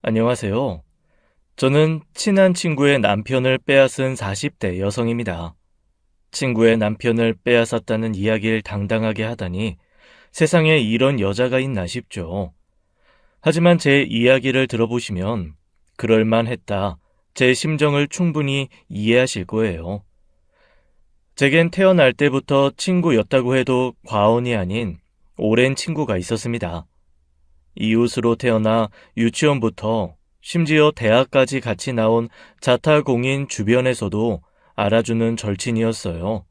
안녕하세요. 저는 친한 친구의 남편을 빼앗은 40대 여성입니다. 친구의 남편을 빼앗았다는 이야기를 당당하게 하다니 세상에 이런 여자가 있나 싶죠. 하지만 제 이야기를 들어보시면 그럴만했다. 제 심정을 충분히 이해하실 거예요. 제겐 태어날 때부터 친구였다고 해도 과언이 아닌 오랜 친구가 있었습니다. 이웃으로 태어나 유치원부터 심지어 대학까지 같이 나온 자타공인 주변에서도 알아주는 절친이었어요.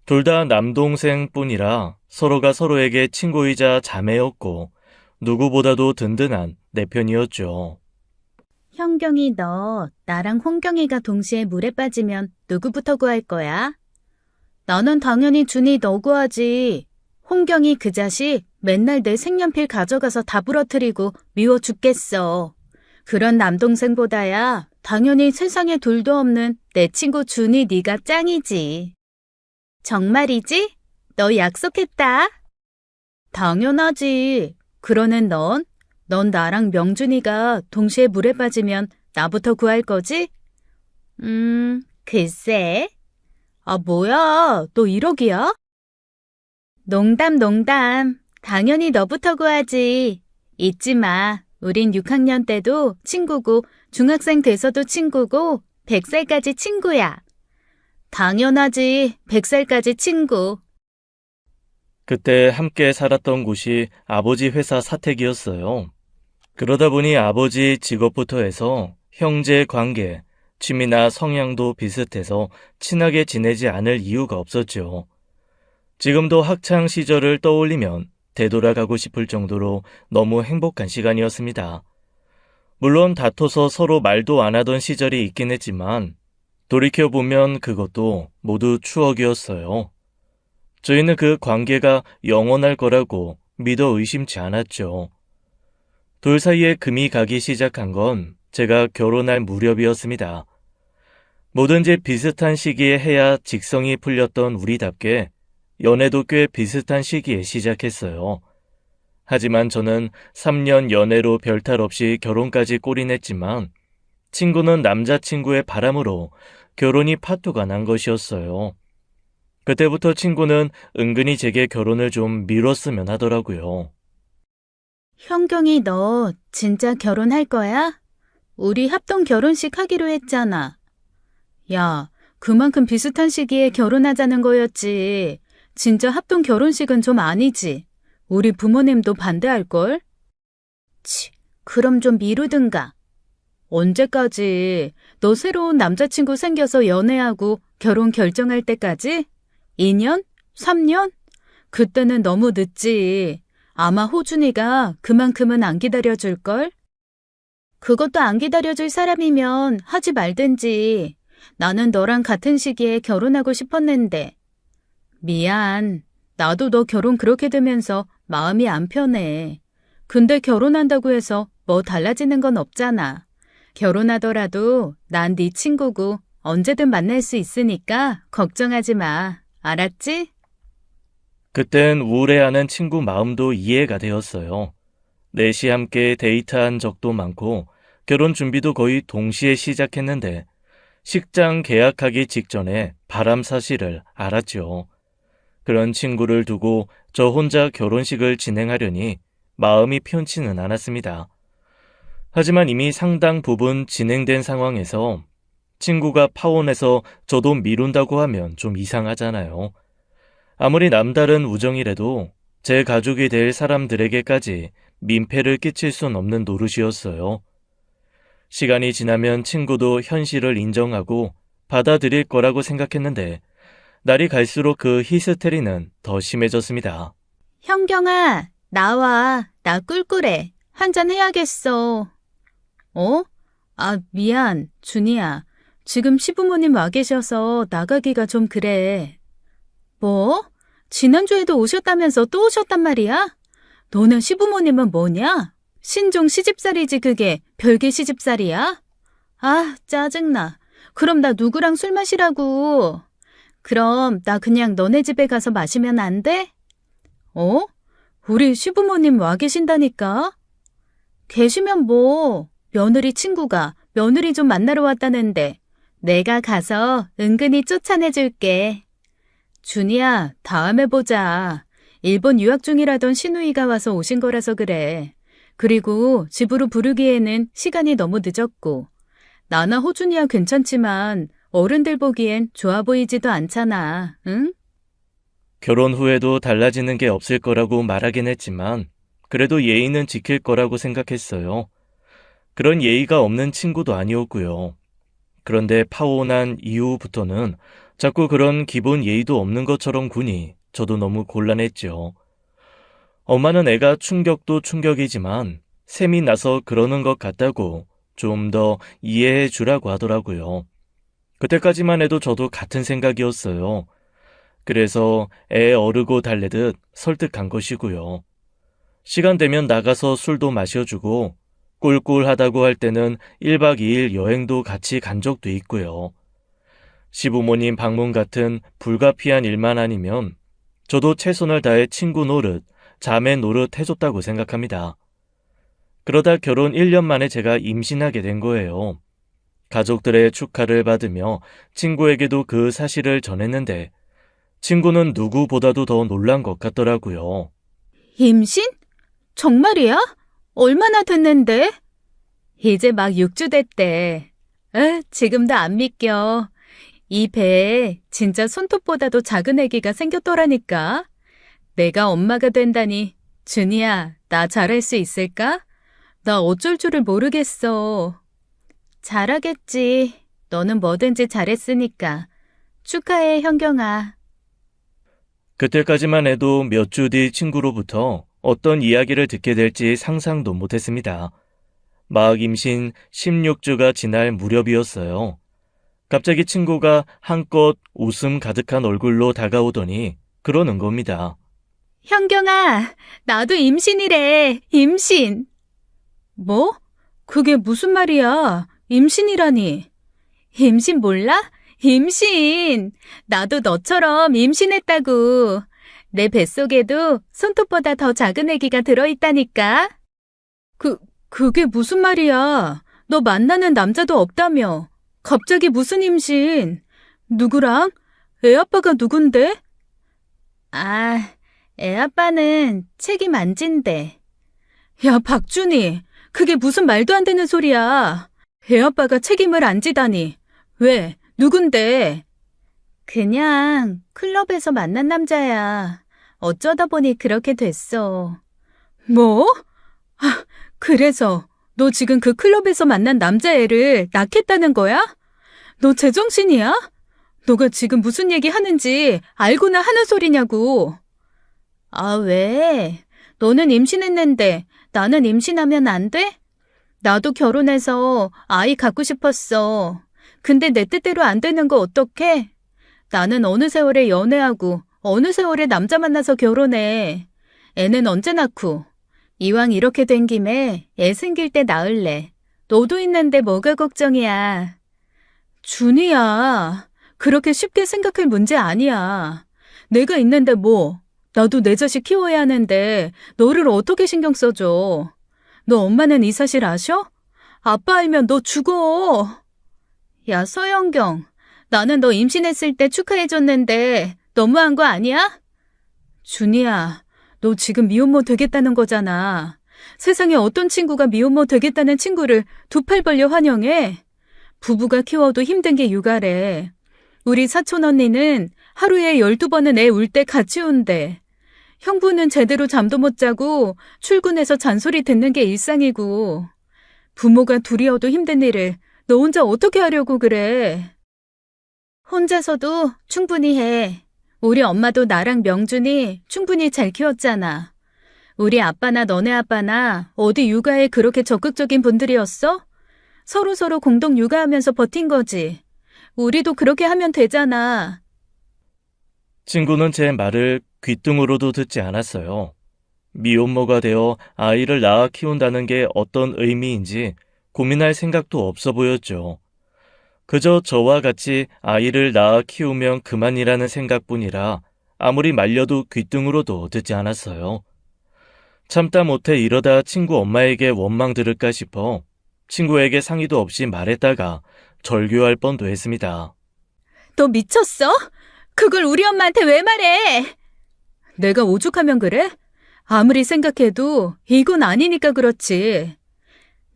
둘 다 남동생뿐이라 서로가 서로에게 친구이자 자매였고 누구보다도 든든한 내 편이었죠. 현경이 너 나랑 홍경이가 동시에 물에 빠지면 누구부터 구할 거야? 나는 당연히 준이 너 구하지. 홍경이 그 자식 맨날 내 색연필 가져가서 다 부러뜨리고 미워 죽겠어. 그런 남동생보다야 당연히 세상에 둘도 없는 내 친구 준이 네가 짱이지. 정말이지? 너 약속했다. 당연하지. 그러는 넌 나랑 명준이가 동시에 물에 빠지면 나부터 구할 거지? 글쎄. 아, 뭐야? 너 1억이야? 농담. 당연히 너부터 구하지. 잊지 마. 우린 6학년 때도 친구고, 중학생 돼서도 친구고, 100살까지 친구야. 당연하지. 100살까지 친구. 그때 함께 살았던 곳이 아버지 회사 사택이었어요. 그러다 보니 아버지 직업부터 해서 형제 관계, 취미나 성향도 비슷해서 친하게 지내지 않을 이유가 없었죠. 지금도 학창 시절을 떠올리면 되돌아가고 싶을 정도로 너무 행복한 시간이었습니다. 물론 다퉈서 서로 말도 안 하던 시절이 있긴 했지만 돌이켜보면 그것도 모두 추억이었어요. 저희는 그 관계가 영원할 거라고 믿어 의심치 않았죠. 둘 사이에 금이 가기 시작한 건 제가 결혼할 무렵이었습니다. 뭐든지 비슷한 시기에 해야 직성이 풀렸던 우리답게 연애도 꽤 비슷한 시기에 시작했어요. 하지만 저는 3년 연애로 별탈 없이 결혼까지 꼬리냈지만 친구는 남자친구의 바람으로 결혼이 파토가 난 것이었어요. 그때부터 친구는 은근히 제게 결혼을 좀 미뤘으면 하더라고요. 현경이 너 진짜 결혼할 거야? 우리 합동 결혼식 하기로 했잖아. 야, 그만큼 비슷한 시기에 결혼하자는 거였지. 진짜 합동 결혼식은 좀 아니지. 우리 부모님도 반대할걸? 치, 그럼 좀 미루든가. 언제까지? 너 새로운 남자친구 생겨서 연애하고 결혼 결정할 때까지? 2년? 3년? 그때는 너무 늦지. 아마 호준이가 그만큼은 안 기다려줄걸? 그것도 안 기다려줄 사람이면 하지 말든지. 나는 너랑 같은 시기에 결혼하고 싶었는데. 미안. 나도 너 결혼 그렇게 되면서 마음이 안 편해. 근데 결혼한다고 해서 뭐 달라지는 건 없잖아. 결혼하더라도 난 네 친구고 언제든 만날 수 있으니까 걱정하지 마. 알았지? 그땐 우울해하는 친구 마음도 이해가 되었어요. 넷이 함께 데이트한 적도 많고 결혼 준비도 거의 동시에 시작했는데 식장 계약하기 직전에 바람 사실을 알았죠. 그런 친구를 두고 저 혼자 결혼식을 진행하려니 마음이 편치는 않았습니다. 하지만 이미 상당 부분 진행된 상황에서 친구가 파혼해서 저도 미룬다고 하면 좀 이상하잖아요. 아무리 남다른 우정이라도 제 가족이 될 사람들에게까지 민폐를 끼칠 순 없는 노릇이었어요. 시간이 지나면 친구도 현실을 인정하고 받아들일 거라고 생각했는데 날이 갈수록 그 히스테리는 더 심해졌습니다. 현경아, 나와. 나 꿀꿀해. 한잔 해야겠어. 어? 아, 미안. 준이야. 지금 시부모님 와 계셔서 나가기가 좀 그래. 뭐? 지난주에도 오셨다면서 또 오셨단 말이야? 너네 시부모님은 뭐냐? 신종 시집살이지 그게 별개 시집살이야? 아, 짜증나. 그럼 나 누구랑 술 마시라고? 그럼 나 그냥 너네 집에 가서 마시면 안 돼? 어? 우리 시부모님 와 계신다니까? 계시면 뭐? 며느리 친구가 며느리 좀 만나러 왔다는데 내가 가서 은근히 쫓아내줄게. 준이야, 다음에 보자. 일본 유학 중이라던 시누이가 와서 오신 거라서 그래. 그리고 집으로 부르기에는 시간이 너무 늦었고. 나나 호준이야 괜찮지만 어른들 보기엔 좋아 보이지도 않잖아, 응? 결혼 후에도 달라지는 게 없을 거라고 말하긴 했지만 그래도 예의는 지킬 거라고 생각했어요. 그런 예의가 없는 친구도 아니었고요. 그런데 파혼한 이후부터는 자꾸 그런 기본 예의도 없는 것처럼 구니 저도 너무 곤란했죠. 엄마는 애가 충격도 충격이지만 셈이 나서 그러는 것 같다고 좀 더 이해해 주라고 하더라고요. 그때까지만 해도 저도 같은 생각이었어요. 그래서 애 어르고 달래듯 설득한 것이고요. 시간 되면 나가서 술도 마셔주고 꿀꿀하다고 할 때는 1박 2일 여행도 같이 간 적도 있고요. 시부모님 방문 같은 불가피한 일만 아니면 저도 최선을 다해 친구 노릇, 자매 노릇 해줬다고 생각합니다. 그러다 결혼 1년 만에 제가 임신하게 된 거예요. 가족들의 축하를 받으며 친구에게도 그 사실을 전했는데 친구는 누구보다도 더 놀란 것 같더라고요. 임신? 정말이야? 얼마나 됐는데? 이제 막 6주 됐대. 지금도 안 믿겨. 이 배에 진짜 손톱보다도 작은 아기가 생겼더라니까. 내가 엄마가 된다니. 준이야, 나 잘할 수 있을까? 나 어쩔 줄을 모르겠어. 잘하겠지. 너는 뭐든지 잘했으니까. 축하해, 현경아. 그때까지만 해도 몇 주 뒤 친구로부터 어떤 이야기를 듣게 될지 상상도 못했습니다. 막 임신 16주가 지날 무렵이었어요. 갑자기 친구가 한껏 웃음 가득한 얼굴로 다가오더니 그러는 겁니다. 현경아, 나도 임신이래. 임신. 뭐? 그게 무슨 말이야? 임신이라니. 임신 몰라? 임신. 나도 너처럼 임신했다고. 내 뱃속에도 손톱보다 더 작은 아기가 들어있다니까. 그게 무슨 말이야? 너 만나는 남자도 없다며. 갑자기 무슨 임신? 누구랑? 애 아빠가 누군데? 아, 애 아빠는 책임 안 진대. 야, 박준희. 그게 무슨 말도 안 되는 소리야. 애 아빠가 책임을 안 지다니. 왜? 누군데? 그냥 클럽에서 만난 남자야. 어쩌다 보니 그렇게 됐어. 뭐? 아, 그래서 너 지금 그 클럽에서 만난 남자애를 낳겠다는 거야? 너 제정신이야? 너가 지금 무슨 얘기 하는지 알고나 하는 소리냐고. 아, 왜? 너는 임신했는데 나는 임신하면 안 돼? 나도 결혼해서 아이 갖고 싶었어. 근데 내 뜻대로 안 되는 거 어떡해? 나는 어느 세월에 연애하고 어느 세월에 남자 만나서 결혼해. 애는 언제 낳고. 이왕 이렇게 된 김에 애 생길 때 낳을래. 너도 있는데 뭐가 걱정이야. 준이야. 그렇게 쉽게 생각할 문제 아니야. 내가 있는데 뭐. 나도 내 자식 키워야 하는데 너를 어떻게 신경 써줘. 너 엄마는 이 사실 아셔? 아빠 알면 너 죽어. 야, 서영경. 나는 너 임신했을 때 축하해줬는데 너무한 거 아니야? 준이야, 너 지금 미혼모 되겠다는 거잖아. 세상에 어떤 친구가 미혼모 되겠다는 친구를 두 팔 벌려 환영해? 부부가 키워도 힘든 게 육아래. 우리 사촌 언니는 하루에 12번은 애 울 때 같이 운대. 형부는 제대로 잠도 못 자고 출근해서 잔소리 듣는 게 일상이고. 부모가 둘이어도 힘든 일을 너 혼자 어떻게 하려고 그래? 혼자서도 충분히 해. 우리 엄마도 나랑 명준이 충분히 잘 키웠잖아. 우리 아빠나 너네 아빠나 어디 육아에 그렇게 적극적인 분들이었어? 서로서로 공동 육아하면서 버틴 거지. 우리도 그렇게 하면 되잖아. 친구는 제 말을 귓등으로도 듣지 않았어요. 미혼모가 되어 아이를 낳아 키운다는 게 어떤 의미인지 고민할 생각도 없어 보였죠. 그저 저와 같이 아이를 낳아 키우면 그만이라는 생각뿐이라 아무리 말려도 귓등으로도 듣지 않았어요. 참다 못해 이러다 친구 엄마에게 원망 들을까 싶어 친구에게 상의도 없이 말했다가 절교할 뻔도 했습니다. 너 미쳤어? 그걸 우리 엄마한테 왜 말해? 내가 오죽하면 그래? 아무리 생각해도 이건 아니니까 그렇지.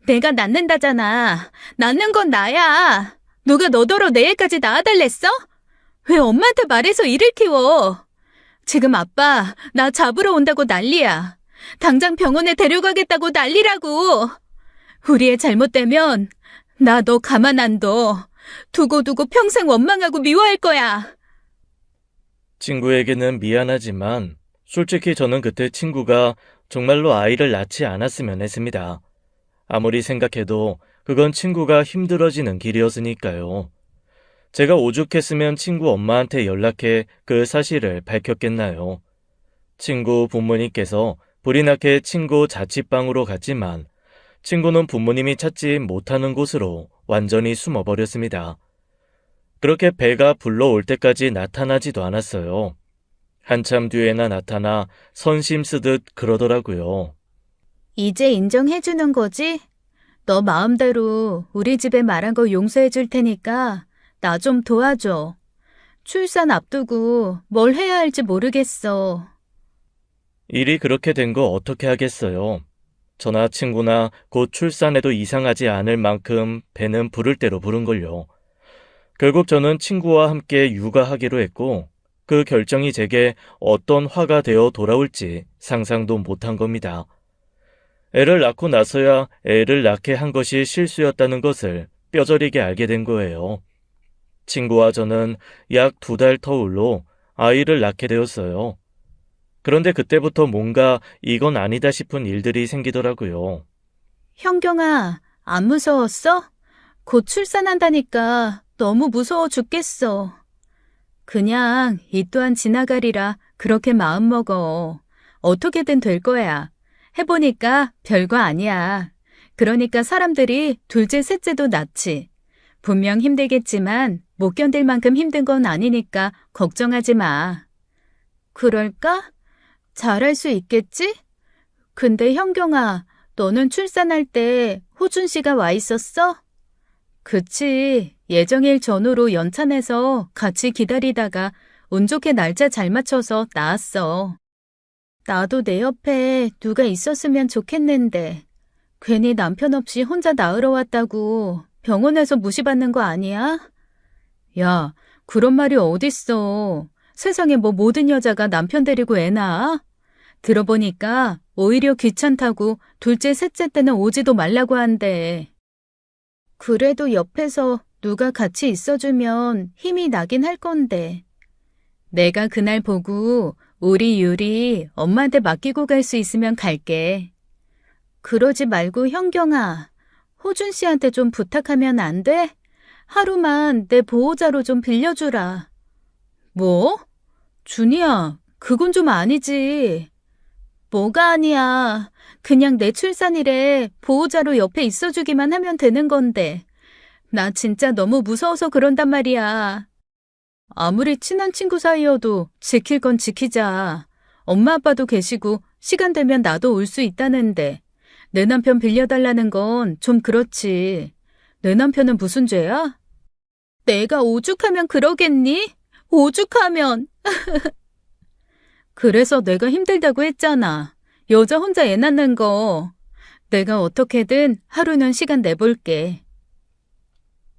내가 낳는다잖아. 낳는 건 나야. 누가 너더러 내 애까지 낳아달랬어? 왜 엄마한테 말해서 일을 키워? 지금 아빠 나 잡으러 온다고 난리야. 당장 병원에 데려가겠다고 난리라고. 우리 애 잘못되면 나 너 가만 안 둬. 두고두고 평생 원망하고 미워할 거야. 친구에게는 미안하지만 솔직히 저는 그때 친구가 정말로 아이를 낳지 않았으면 했습니다. 아무리 생각해도 그건 친구가 힘들어지는 길이었으니까요. 제가 오죽했으면 친구 엄마한테 연락해 그 사실을 밝혔겠나요? 친구 부모님께서 불이 나게 친구 자취방으로 갔지만 친구는 부모님이 찾지 못하는 곳으로 완전히 숨어버렸습니다. 그렇게 배가 불러올 때까지 나타나지도 않았어요. 한참 뒤에나 나타나 선심 쓰듯 그러더라고요. 이제 인정해주는 거지? 너 마음대로 우리 집에 말한 거 용서해줄 테니까 나 좀 도와줘. 출산 앞두고 뭘 해야 할지 모르겠어. 일이 그렇게 된 거 어떻게 하겠어요? 저나 친구나 곧 출산해도 이상하지 않을 만큼 배는 부를 대로 부른걸요. 결국 저는 친구와 함께 육아하기로 했고 그 결정이 제게 어떤 화가 되어 돌아올지 상상도 못한 겁니다. 애를 낳고 나서야 애를 낳게 한 것이 실수였다는 것을 뼈저리게 알게 된 거예요. 친구와 저는 약 2달 터울로 아이를 낳게 되었어요. 그런데 그때부터 뭔가 이건 아니다 싶은 일들이 생기더라고요. 현경아, 안 무서웠어? 곧 출산한다니까 너무 무서워 죽겠어. 그냥 이 또한 지나가리라 그렇게 마음먹어. 어떻게든 될 거야. 해보니까 별거 아니야. 그러니까 사람들이 둘째, 셋째도 낳지. 분명 힘들겠지만 못 견딜 만큼 힘든 건 아니니까 걱정하지 마. 그럴까? 잘할 수 있겠지? 근데 현경아, 너는 출산할 때 호준 씨가 와 있었어? 그치. 예정일 전후로 연찬해서 같이 기다리다가 운 좋게 날짜 잘 맞춰서 나왔어. 나도 내 옆에 누가 있었으면 좋겠는데 괜히 남편 없이 혼자 낳으러 왔다고 병원에서 무시받는 거 아니야? 야, 그런 말이 어딨어. 세상에 뭐 모든 여자가 남편 데리고 애 낳아? 들어보니까 오히려 귀찮다고 둘째, 셋째 때는 오지도 말라고 한대. 그래도 옆에서 누가 같이 있어주면 힘이 나긴 할 건데. 내가 그날 보고 우리 유리 엄마한테 맡기고 갈 수 있으면 갈게. 그러지 말고 현경아, 호준 씨한테 좀 부탁하면 안 돼? 하루만 내 보호자로 좀 빌려주라. 뭐? 준이야, 그건 좀 아니지. 뭐가 아니야. 그냥 내 출산일에 보호자로 옆에 있어주기만 하면 되는 건데. 나 진짜 너무 무서워서 그런단 말이야. 아무리 친한 친구 사이여도 지킬 건 지키자. 엄마 아빠도 계시고 시간 되면 나도 올 수 있다는데 내 남편 빌려달라는 건 좀 그렇지. 내 남편은 무슨 죄야? 내가 오죽하면 그러겠니? 오죽하면. 그래서 내가 힘들다고 했잖아. 여자 혼자 애 낳는 거. 내가 어떻게든 하루는 시간 내볼게.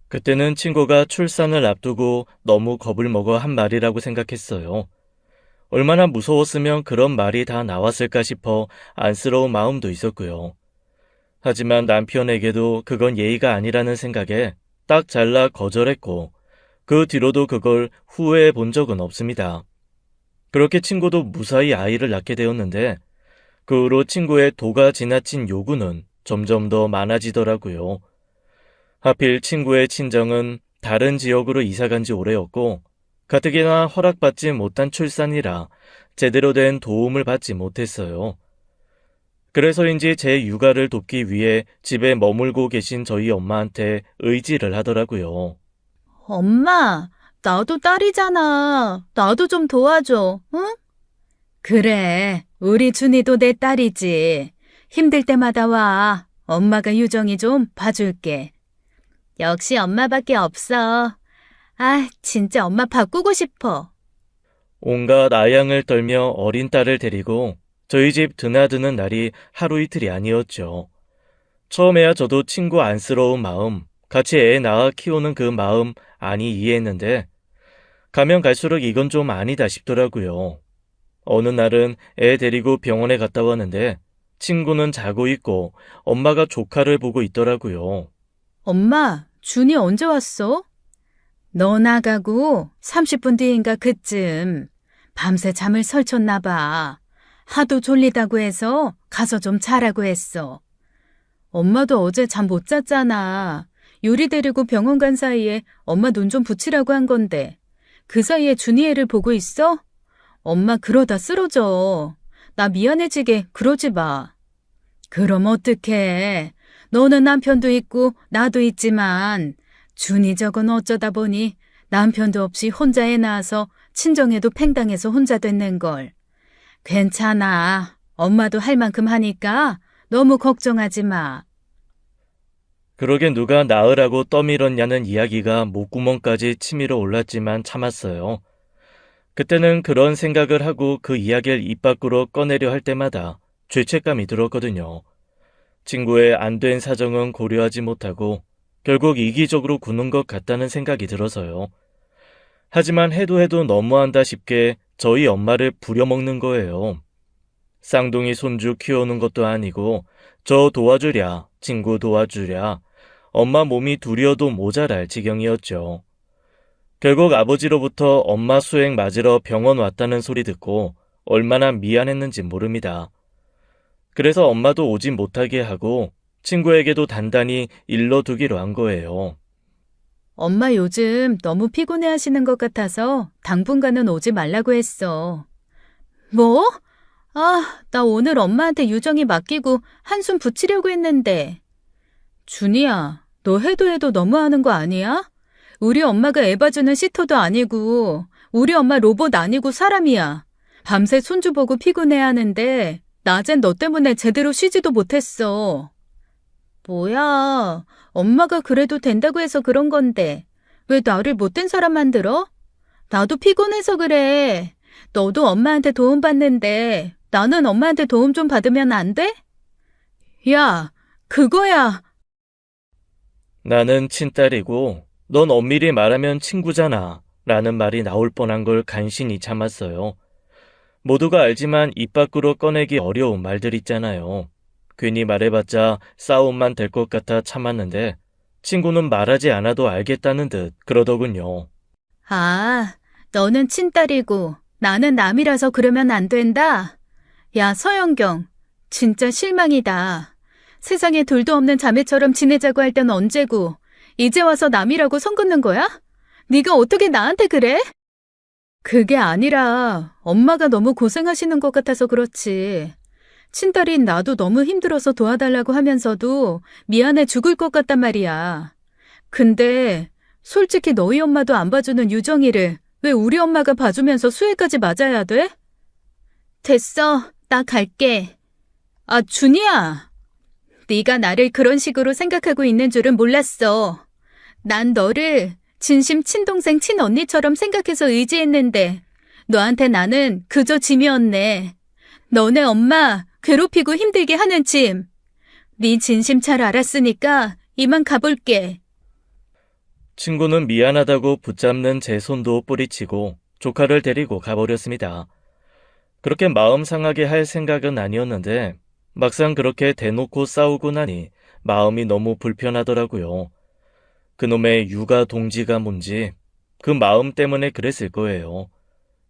그때는 친구가 출산을 앞두고 너무 겁을 먹어 한 말이라고 생각했어요. 얼마나 무서웠으면 그런 말이 다 나왔을까 싶어 안쓰러운 마음도 있었고요. 하지만 남편에게도 그건 예의가 아니라는 생각에 딱 잘라 거절했고 그 뒤로도 그걸 후회해 본 적은 없습니다. 그렇게 친구도 무사히 아이를 낳게 되었는데 그 후로 친구의 도가 지나친 요구는 점점 더 많아지더라고요. 하필 친구의 친정은 다른 지역으로 이사간 지 오래였고 가뜩이나 허락받지 못한 출산이라 제대로 된 도움을 받지 못했어요. 그래서인지 제 육아를 돕기 위해 집에 머물고 계신 저희 엄마한테 의지를 하더라고요. 엄마, 나도 딸이잖아. 나도 좀 도와줘, 응? 그래, 우리 준이도 내 딸이지. 힘들 때마다 와. 엄마가 유정이 좀 봐줄게. 역시 엄마밖에 없어. 아, 진짜 엄마 바꾸고 싶어. 온갖 아양을 떨며 어린 딸을 데리고 저희 집 드나드는 날이 하루 이틀이 아니었죠. 처음에야 저도 친구 안쓰러운 마음, 같이 애 낳아 키우는 그 마음 아니 이해했는데 가면 갈수록 이건 좀 아니다 싶더라고요. 어느 날은 애 데리고 병원에 갔다 왔는데 친구는 자고 있고 엄마가 조카를 보고 있더라고요. 엄마, 준이 언제 왔어? 너 나가고 30분 뒤인가 그쯤. 밤새 잠을 설쳤나 봐. 하도 졸리다고 해서 가서 좀 자라고 했어. 엄마도 어제 잠 못 잤잖아. 요리 데리고 병원 간 사이에 엄마 눈 좀 붙이라고 한 건데. 그 사이에 준이 애를 보고 있어? 엄마 그러다 쓰러져. 나 미안해지게 그러지 마. 그럼 어떡해. 너는 남편도 있고 나도 있지만 준이 저건 어쩌다 보니 남편도 없이 혼자 애 낳아서 친정에도 팽당해서 혼자 됐는걸. 괜찮아. 엄마도 할 만큼 하니까 너무 걱정하지 마. 그러게 누가 낳으라고 떠밀었냐는 이야기가 목구멍까지 치밀어 올랐지만 참았어요. 그때는 그런 생각을 하고 그 이야기를 입 밖으로 꺼내려 할 때마다 죄책감이 들었거든요. 친구의 안 된 사정은 고려하지 못하고 결국 이기적으로 구는 것 같다는 생각이 들어서요. 하지만 해도 너무한다 싶게 저희 엄마를 부려먹는 거예요. 쌍둥이 손주 키우는 것도 아니고 저 도와주랴, 친구 도와주랴, 엄마 몸이 둘이어도 모자랄 지경이었죠. 결국 아버지로부터 엄마 수액 맞으러 병원 왔다는 소리 듣고 얼마나 미안했는지 모릅니다. 그래서 엄마도 오지 못하게 하고 친구에게도 단단히 일러두기로 한 거예요. 엄마 요즘 너무 피곤해 하시는 것 같아서 당분간은 오지 말라고 했어. 뭐? 아, 나 오늘 엄마한테 유정이 맡기고 한숨 붙이려고 했는데. 준이야, 너 해도 너무하는 거 아니야? 우리 엄마가 애 봐주는 시터도 아니고 우리 엄마 로봇 아니고 사람이야. 밤새 손주 보고 피곤해 하는데 낮엔 너 때문에 제대로 쉬지도 못했어. 뭐야, 엄마가 그래도 된다고 해서 그런 건데 왜 나를 못된 사람 만들어? 나도 피곤해서 그래. 너도 엄마한테 도움 받는데 나는 엄마한테 도움 좀 받으면 안 돼? 야, 그거야. 나는 친딸이고 넌 엄밀히 말하면 친구잖아 라는 말이 나올 뻔한 걸 간신히 참았어요. 모두가 알지만 입 밖으로 꺼내기 어려운 말들 있잖아요. 괜히 말해봤자 싸움만 될 것 같아 참았는데 친구는 말하지 않아도 알겠다는 듯 그러더군요. 아, 너는 친딸이고 나는 남이라서 그러면 안 된다? 야, 서영경, 진짜 실망이다. 세상에 둘도 없는 자매처럼 지내자고 할 땐 언제고 이제 와서 남이라고 선 긋는 거야? 네가 어떻게 나한테 그래? 그게 아니라 엄마가 너무 고생하시는 것 같아서 그렇지. 친딸인 나도 너무 힘들어서 도와달라고 하면서도 미안해 죽을 것 같단 말이야. 근데 솔직히 너희 엄마도 안 봐주는 유정이를 왜 우리 엄마가 봐주면서 수혜까지 맞아야 돼? 됐어, 나 갈게. 아, 준이야. 네가 나를 그런 식으로 생각하고 있는 줄은 몰랐어. 난 너를 진심 친동생 친언니처럼 생각해서 의지했는데 너한테 나는 그저 짐이었네. 너네 엄마 괴롭히고 힘들게 하는 짐. 네 진심 잘 알았으니까 이만 가볼게. 친구는 미안하다고 붙잡는 제 손도 뿌리치고 조카를 데리고 가버렸습니다. 그렇게 마음 상하게 할 생각은 아니었는데 막상 그렇게 대놓고 싸우고 나니 마음이 너무 불편하더라고요. 그놈의 육아 동지가 뭔지 그 마음 때문에 그랬을 거예요.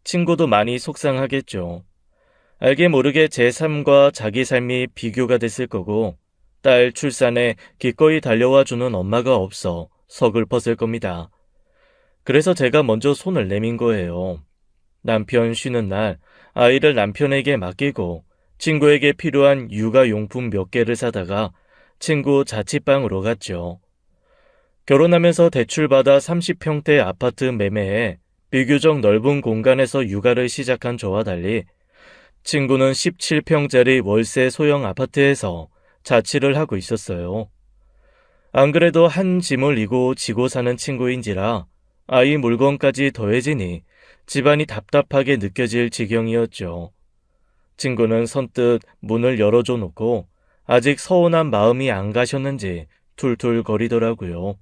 친구도 많이 속상하겠죠. 알게 모르게 제 삶과 자기 삶이 비교가 됐을 거고 딸 출산에 기꺼이 달려와 주는 엄마가 없어 서글펐을 겁니다. 그래서 제가 먼저 손을 내민 거예요. 남편 쉬는 날 아이를 남편에게 맡기고 친구에게 필요한 육아용품 몇 개를 사다가 친구 자취방으로 갔죠. 결혼하면서 대출받아 30평대 아파트 매매에 비교적 넓은 공간에서 육아를 시작한 저와 달리 친구는 17평짜리 월세 소형 아파트에서 자취를 하고 있었어요. 안 그래도 한 짐을 지고 사는 친구인지라 아이 물건까지 더해지니 집안이 답답하게 느껴질 지경이었죠. 친구는 선뜻 문을 열어줘 놓고 아직 서운한 마음이 안 가셨는지 툴툴거리더라고요.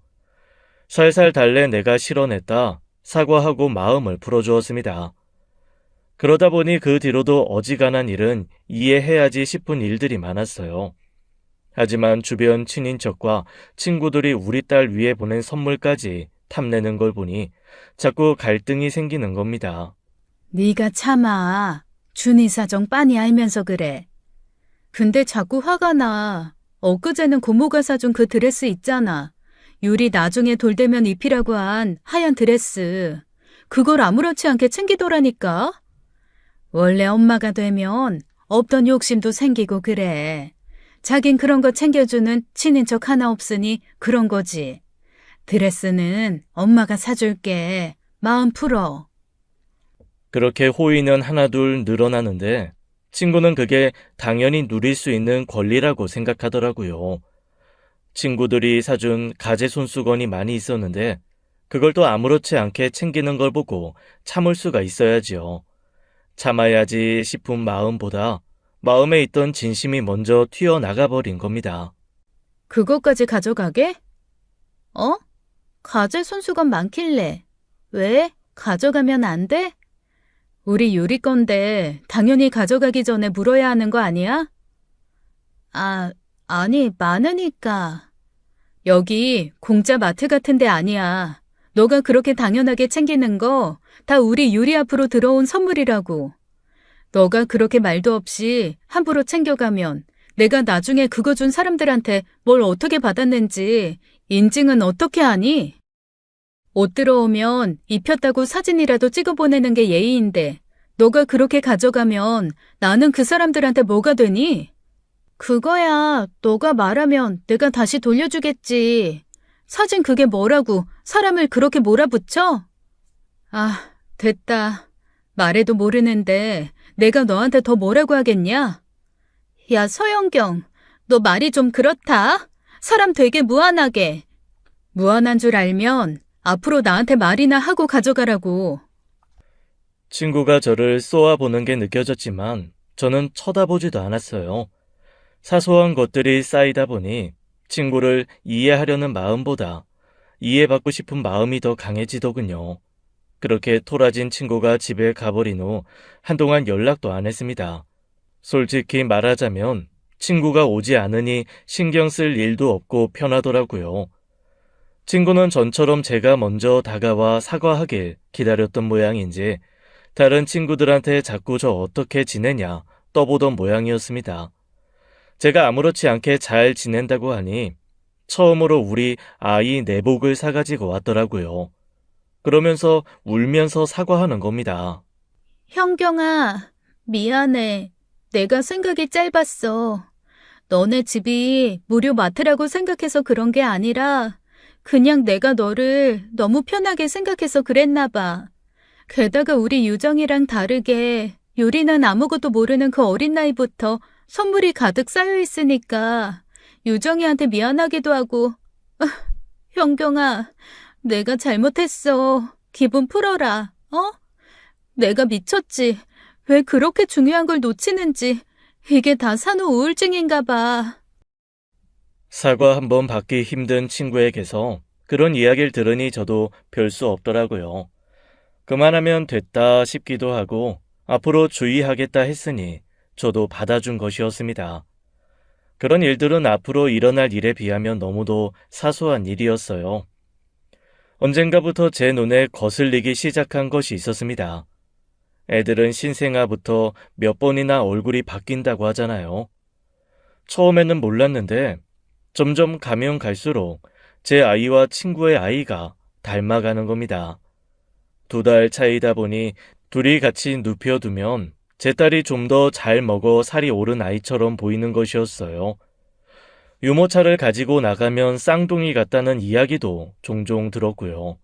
살살 달래 내가 실어냈다 사과하고 마음을 풀어주었습니다. 그러다 보니 그 뒤로도 어지간한 일은 이해해야지 싶은 일들이 많았어요. 하지만 주변 친인척과 친구들이 우리 딸 위에 보낸 선물까지 탐내는 걸 보니 자꾸 갈등이 생기는 겁니다. 네가 참아. 준이 사정 빤히 알면서 그래. 근데 자꾸 화가 나. 엊그제는 고모가 사준 그 드레스 있잖아. 유리 나중에 돌되면 입히라고 한 하얀 드레스. 그걸 아무렇지 않게 챙기더라니까. 원래 엄마가 되면 없던 욕심도 생기고 그래. 자긴 그런 거 챙겨주는 친인척 하나 없으니 그런 거지. 드레스는 엄마가 사줄게. 마음 풀어. 그렇게 호의는 하나둘 늘어나는데 친구는 그게 당연히 누릴 수 있는 권리라고 생각하더라고요. 친구들이 사준 가재 손수건이 많이 있었는데 그걸 또 아무렇지 않게 챙기는 걸 보고 참을 수가 있어야지요. 참아야지 싶은 마음보다 마음에 있던 진심이 먼저 튀어나가 버린 겁니다. 그것까지 가져가게? 어? 가재 손수건 많길래. 왜? 가져가면 안 돼? 우리 유리 건데 당연히 가져가기 전에 물어야 하는 거 아니야? 아니, 많으니까. 여기 공짜 마트 같은 데 아니야. 너가 그렇게 당연하게 챙기는 거 다 우리 유리 앞으로 들어온 선물이라고. 너가 그렇게 말도 없이 함부로 챙겨가면 내가 나중에 그거 준 사람들한테 뭘 어떻게 받았는지 인증은 어떻게 하니? 옷 들어오면 입혔다고 사진이라도 찍어 보내는 게 예의인데 너가 그렇게 가져가면 나는 그 사람들한테 뭐가 되니? 그거야 너가 말하면 내가 다시 돌려주겠지. 사진 그게 뭐라고 사람을 그렇게 몰아붙여? 됐다. 말해도 모르는데 내가 너한테 더 뭐라고 하겠냐? 야, 서영경, 너 말이 좀 그렇다. 사람 되게 무안하게. 무안한 줄 알면 앞으로 나한테 말이나 하고 가져가라고. 친구가 저를 쏘아보는 게 느껴졌지만 저는 쳐다보지도 않았어요. 사소한 것들이 쌓이다 보니 친구를 이해하려는 마음보다 이해받고 싶은 마음이 더 강해지더군요. 그렇게 토라진 친구가 집에 가버린 후 한동안 연락도 안 했습니다. 솔직히 말하자면 친구가 오지 않으니 신경 쓸 일도 없고 편하더라고요. 친구는 전처럼 제가 먼저 다가와 사과하길 기다렸던 모양인지 다른 친구들한테 자꾸 저 어떻게 지내냐 떠보던 모양이었습니다. 제가 아무렇지 않게 잘 지낸다고 하니 처음으로 우리 아이 내복을 사가지고 왔더라고요. 그러면서 울면서 사과하는 겁니다. 형경아, 미안해. 내가 생각이 짧았어. 너네 집이 무료 마트라고 생각해서 그런 게 아니라 그냥 내가 너를 너무 편하게 생각해서 그랬나 봐. 게다가 우리 유정이랑 다르게 유리는 아무것도 모르는 그 어린 나이부터 선물이 가득 쌓여 있으니까 유정이한테 미안하기도 하고. 형경아, 내가 잘못했어. 기분 풀어라. 내가 미쳤지. 왜 그렇게 중요한 걸 놓치는지. 이게 다 산후 우울증인가 봐. 사과 한번 받기 힘든 친구에게서 그런 이야기를 들으니 저도 별 수 없더라고요. 그만하면 됐다 싶기도 하고 앞으로 주의하겠다 했으니 저도 받아준 것이었습니다. 그런 일들은 앞으로 일어날 일에 비하면 너무도 사소한 일이었어요. 언젠가부터 제 눈에 거슬리기 시작한 것이 있었습니다. 애들은 신생아부터 몇 번이나 얼굴이 바뀐다고 하잖아요. 처음에는 몰랐는데 점점 가면 갈수록 제 아이와 친구의 아이가 닮아가는 겁니다. 2달 차이다 보니 둘이 같이 눕혀두면 제 딸이 좀 더 잘 먹어 살이 오른 아이처럼 보이는 것이었어요. 유모차를 가지고 나가면 쌍둥이 같다는 이야기도 종종 들었고요.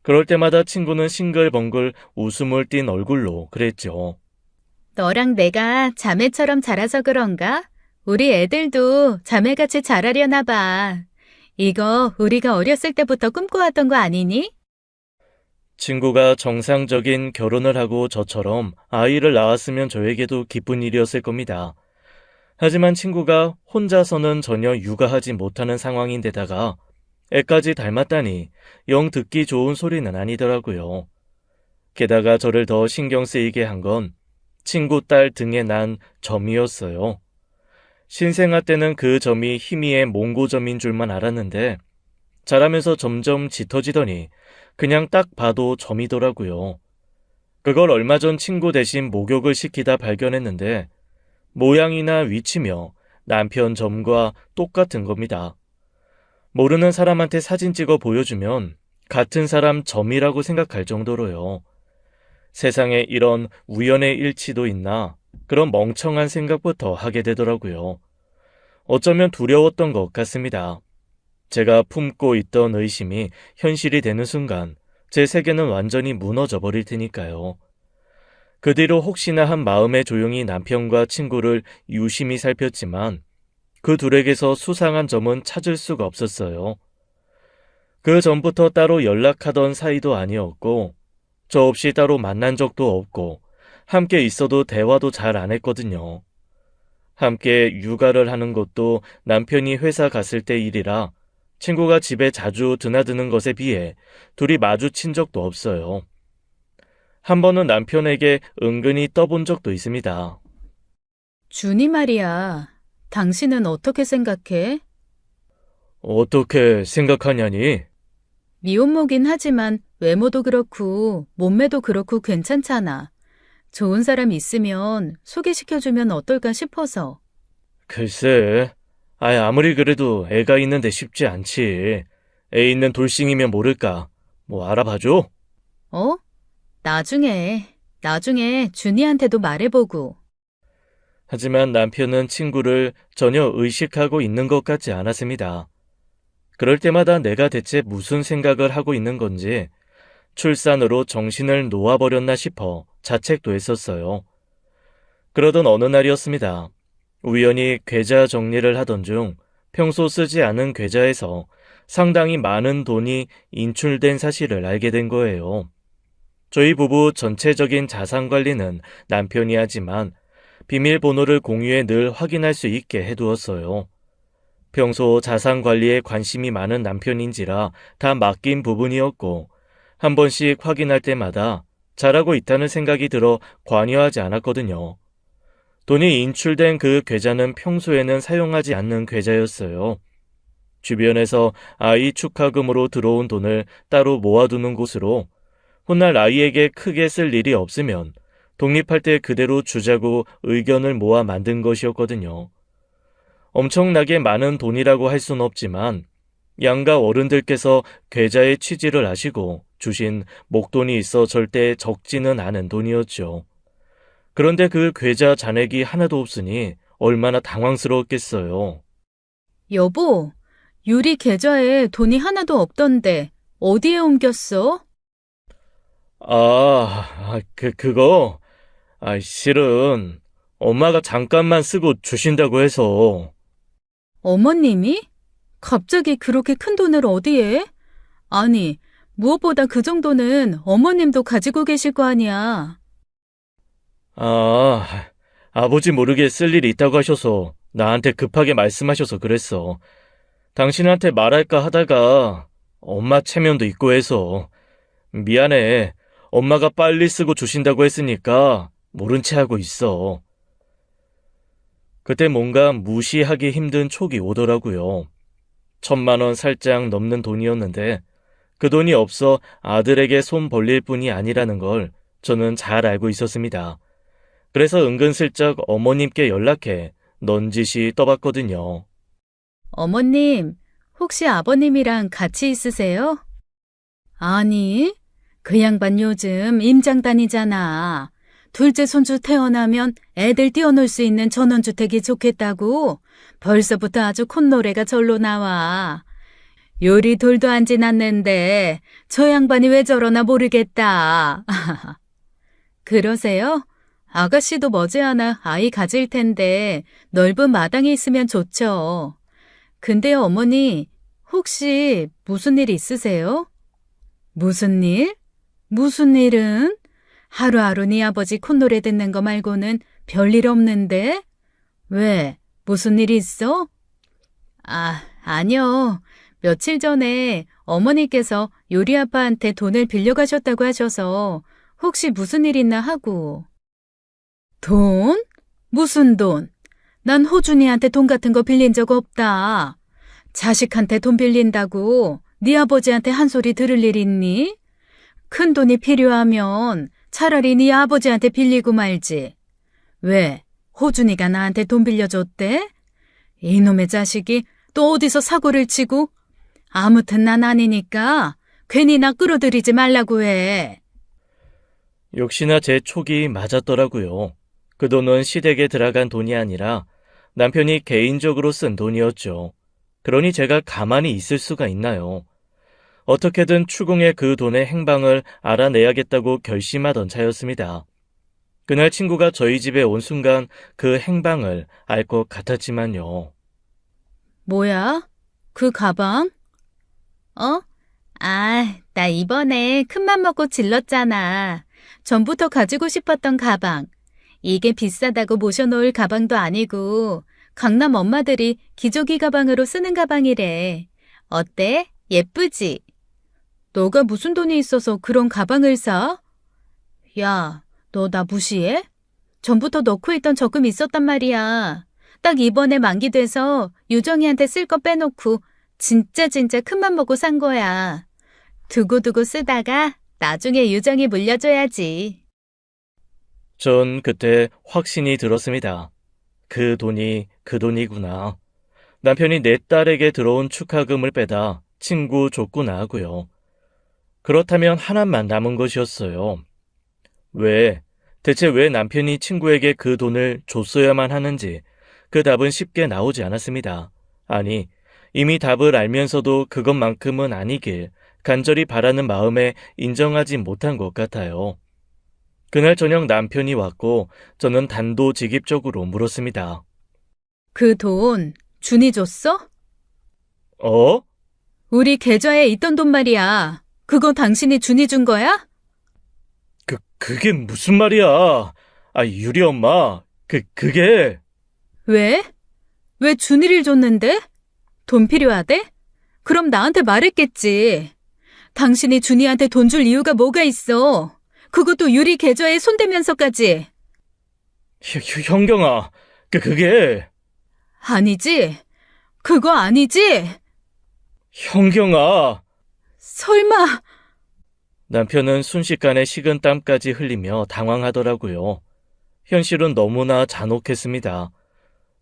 그럴 때마다 친구는 싱글벙글 웃음을 띤 얼굴로 그랬죠. 너랑 내가 자매처럼 자라서 그런가? 우리 애들도 자매같이 자라려나 봐. 이거 우리가 어렸을 때부터 꿈꿔왔던 거 아니니? 친구가 정상적인 결혼을 하고 저처럼 아이를 낳았으면 저에게도 기쁜 일이었을 겁니다. 하지만 친구가 혼자서는 전혀 육아하지 못하는 상황인데다가 애까지 닮았다니 영 듣기 좋은 소리는 아니더라고요. 게다가 저를 더 신경 쓰이게 한 건 친구 딸 등에 난 점이었어요. 신생아 때는 그 점이 희미의 몽고점인 줄만 알았는데 자라면서 점점 짙어지더니 그냥 딱 봐도 점이더라고요. 그걸 얼마 전 친구 대신 목욕을 시키다 발견했는데 모양이나 위치며 남편 점과 똑같은 겁니다. 모르는 사람한테 사진 찍어 보여주면 같은 사람 점이라고 생각할 정도로요. 세상에 이런 우연의 일치도 있나 그런 멍청한 생각부터 하게 되더라고요. 어쩌면 두려웠던 것 같습니다. 제가 품고 있던 의심이 현실이 되는 순간 제 세계는 완전히 무너져 버릴 테니까요. 그 뒤로 혹시나 한 마음에 조용히 남편과 친구를 유심히 살폈지만 그 둘에게서 수상한 점은 찾을 수가 없었어요. 그 전부터 따로 연락하던 사이도 아니었고 저 없이 따로 만난 적도 없고 함께 있어도 대화도 잘 안 했거든요. 함께 육아를 하는 것도 남편이 회사 갔을 때 일이라 친구가 집에 자주 드나드는 것에 비해 둘이 마주친 적도 없어요. 한 번은 남편에게 은근히 떠본 적도 있습니다. 준이 말이야. 당신은 어떻게 생각해? 어떻게 생각하냐니? 미혼모긴 하지만 외모도 그렇고 몸매도 그렇고 괜찮잖아. 좋은 사람 있으면 소개시켜주면 어떨까 싶어서. 글쎄, 아무리 그래도 애가 있는데 쉽지 않지. 애 있는 돌싱이면 모를까. 뭐 알아봐줘? 어? 나중에 준이한테도 말해보고. 하지만 남편은 친구를 전혀 의식하고 있는 것 같지 않았습니다. 그럴 때마다 내가 대체 무슨 생각을 하고 있는 건지 출산으로 정신을 놓아버렸나 싶어 자책도 했었어요. 그러던 어느 날이었습니다. 우연히 계좌 정리를 하던 중 평소 쓰지 않은 계좌에서 상당히 많은 돈이 인출된 사실을 알게 된 거예요. 저희 부부 전체적인 자산 관리는 남편이 하지만 비밀번호를 공유해 늘 확인할 수 있게 해두었어요. 평소 자산 관리에 관심이 많은 남편인지라 다 맡긴 부분이었고 한 번씩 확인할 때마다 잘하고 있다는 생각이 들어 관여하지 않았거든요. 돈이 인출된 그 계좌는 평소에는 사용하지 않는 계좌였어요. 주변에서 아이 축하금으로 들어온 돈을 따로 모아두는 곳으로 훗날 아이에게 크게 쓸 일이 없으면 독립할 때 그대로 주자고 의견을 모아 만든 것이었거든요. 엄청나게 많은 돈이라고 할 수는 없지만 양가 어른들께서 계좌의 취지를 아시고 주신 목돈이 있어 절대 적지는 않은 돈이었죠. 그런데 그 계좌 잔액이 하나도 없으니 얼마나 당황스러웠겠어요. 여보, 유리 계좌에 돈이 하나도 없던데 어디에 옮겼어? 그거, 실은 엄마가 잠깐만 쓰고 주신다고 해서. 어머님이? 갑자기 그렇게 큰 돈을 어디에? 아니, 무엇보다 그 정도는 어머님도 가지고 계실 거 아니야. 아버지 모르게 쓸 일이 있다고 하셔서 나한테 급하게 말씀하셔서 그랬어. 당신한테 말할까 하다가 엄마 체면도 있고 해서. 미안해. 엄마가 빨리 쓰고 주신다고 했으니까 모른 채 하고 있어. 그때 뭔가 무시하기 힘든 촉이 오더라고요. 1,000만 원 살짝 넘는 돈이었는데 그 돈이 없어 아들에게 손 벌릴 뿐이 아니라는 걸 저는 잘 알고 있었습니다. 그래서 은근슬쩍 어머님께 연락해 넌지시 떠봤거든요. 어머님, 혹시 아버님이랑 같이 있으세요? 아니, 그 양반 요즘 임장 다니잖아. 둘째 손주 태어나면 애들 띄워놓을 수 있는 전원주택이 좋겠다고 벌써부터 아주 콧노래가 절로 나와. 요리 돌도 안 지났는데 저 양반이 왜 저러나 모르겠다. 그러세요? 아가씨도 머지않아 아이 가질 텐데 넓은 마당이 있으면 좋죠. 근데요, 어머니, 혹시 무슨 일 있으세요? 무슨 일? 무슨 일은? 하루하루 네 아버지 콧노래 듣는 거 말고는 별일 없는데? 왜? 무슨 일 있어? 아니요. 며칠 전에 어머니께서 요리 아빠한테 돈을 빌려가셨다고 하셔서 혹시 무슨 일 있나 하고. 돈? 무슨 돈? 난 호준이한테 돈 같은 거 빌린 적 없다. 자식한테 돈 빌린다고 네 아버지한테 한 소리 들을 일 있니? 큰 돈이 필요하면 차라리 네 아버지한테 빌리고 말지. 왜? 호준이가 나한테 돈 빌려줬대? 이놈의 자식이 또 어디서 사고를 치고? 아무튼 난 아니니까 괜히 나 끌어들이지 말라고 해. 역시나 제 촉이 맞았더라고요. 그 돈은 시댁에 들어간 돈이 아니라 남편이 개인적으로 쓴 돈이었죠. 그러니 제가 가만히 있을 수가 있나요? 어떻게든 추궁해 그 돈의 행방을 알아내야겠다고 결심하던 차였습니다. 그날 친구가 저희 집에 온 순간 그 행방을 알 것 같았지만요. 뭐야? 그 가방? 나 이번에 큰맘 먹고 질렀잖아. 전부터 가지고 싶었던 가방. 이게 비싸다고 모셔놓을 가방도 아니고 강남 엄마들이 기저귀 가방으로 쓰는 가방이래. 어때? 예쁘지? 너가 무슨 돈이 있어서 그런 가방을 사? 야, 너 나 무시해? 전부터 넣고 있던 적금 있었단 말이야. 딱 이번에 만기돼서 유정이한테 쓸 거 빼놓고 진짜 큰맘 먹고 산 거야. 두고두고 쓰다가 나중에 유정이 물려줘야지. 전 그때 확신이 들었습니다. 그 돈이 그 돈이구나. 남편이 내 딸에게 들어온 축하금을 빼다 친구 줬구나 하고요. 그렇다면 하나만 남은 것이었어요. 대체 왜 남편이 친구에게 그 돈을 줬어야만 하는지 그 답은 쉽게 나오지 않았습니다. 아니, 이미 답을 알면서도 그것만큼은 아니길 간절히 바라는 마음에 인정하지 못한 것 같아요. 그날 저녁 남편이 왔고 저는 단도직입적으로 물었습니다. 그 돈 준이 줬어? 어? 우리 계좌에 있던 돈 말이야. 그거 당신이 준이 준 거야? 그게 무슨 말이야? 유리 엄마, 그게... 왜? 왜 준이를 줬는데? 돈 필요하대? 그럼 나한테 말했겠지. 당신이 준이한테 돈 줄 이유가 뭐가 있어? 그것도 유리 계좌에 손대면서까지. 현경아, 그게... 아니지? 그거 아니지? 현경아... 설마... 남편은 순식간에 식은 땀까지 흘리며 당황하더라고요. 현실은 너무나 잔혹했습니다.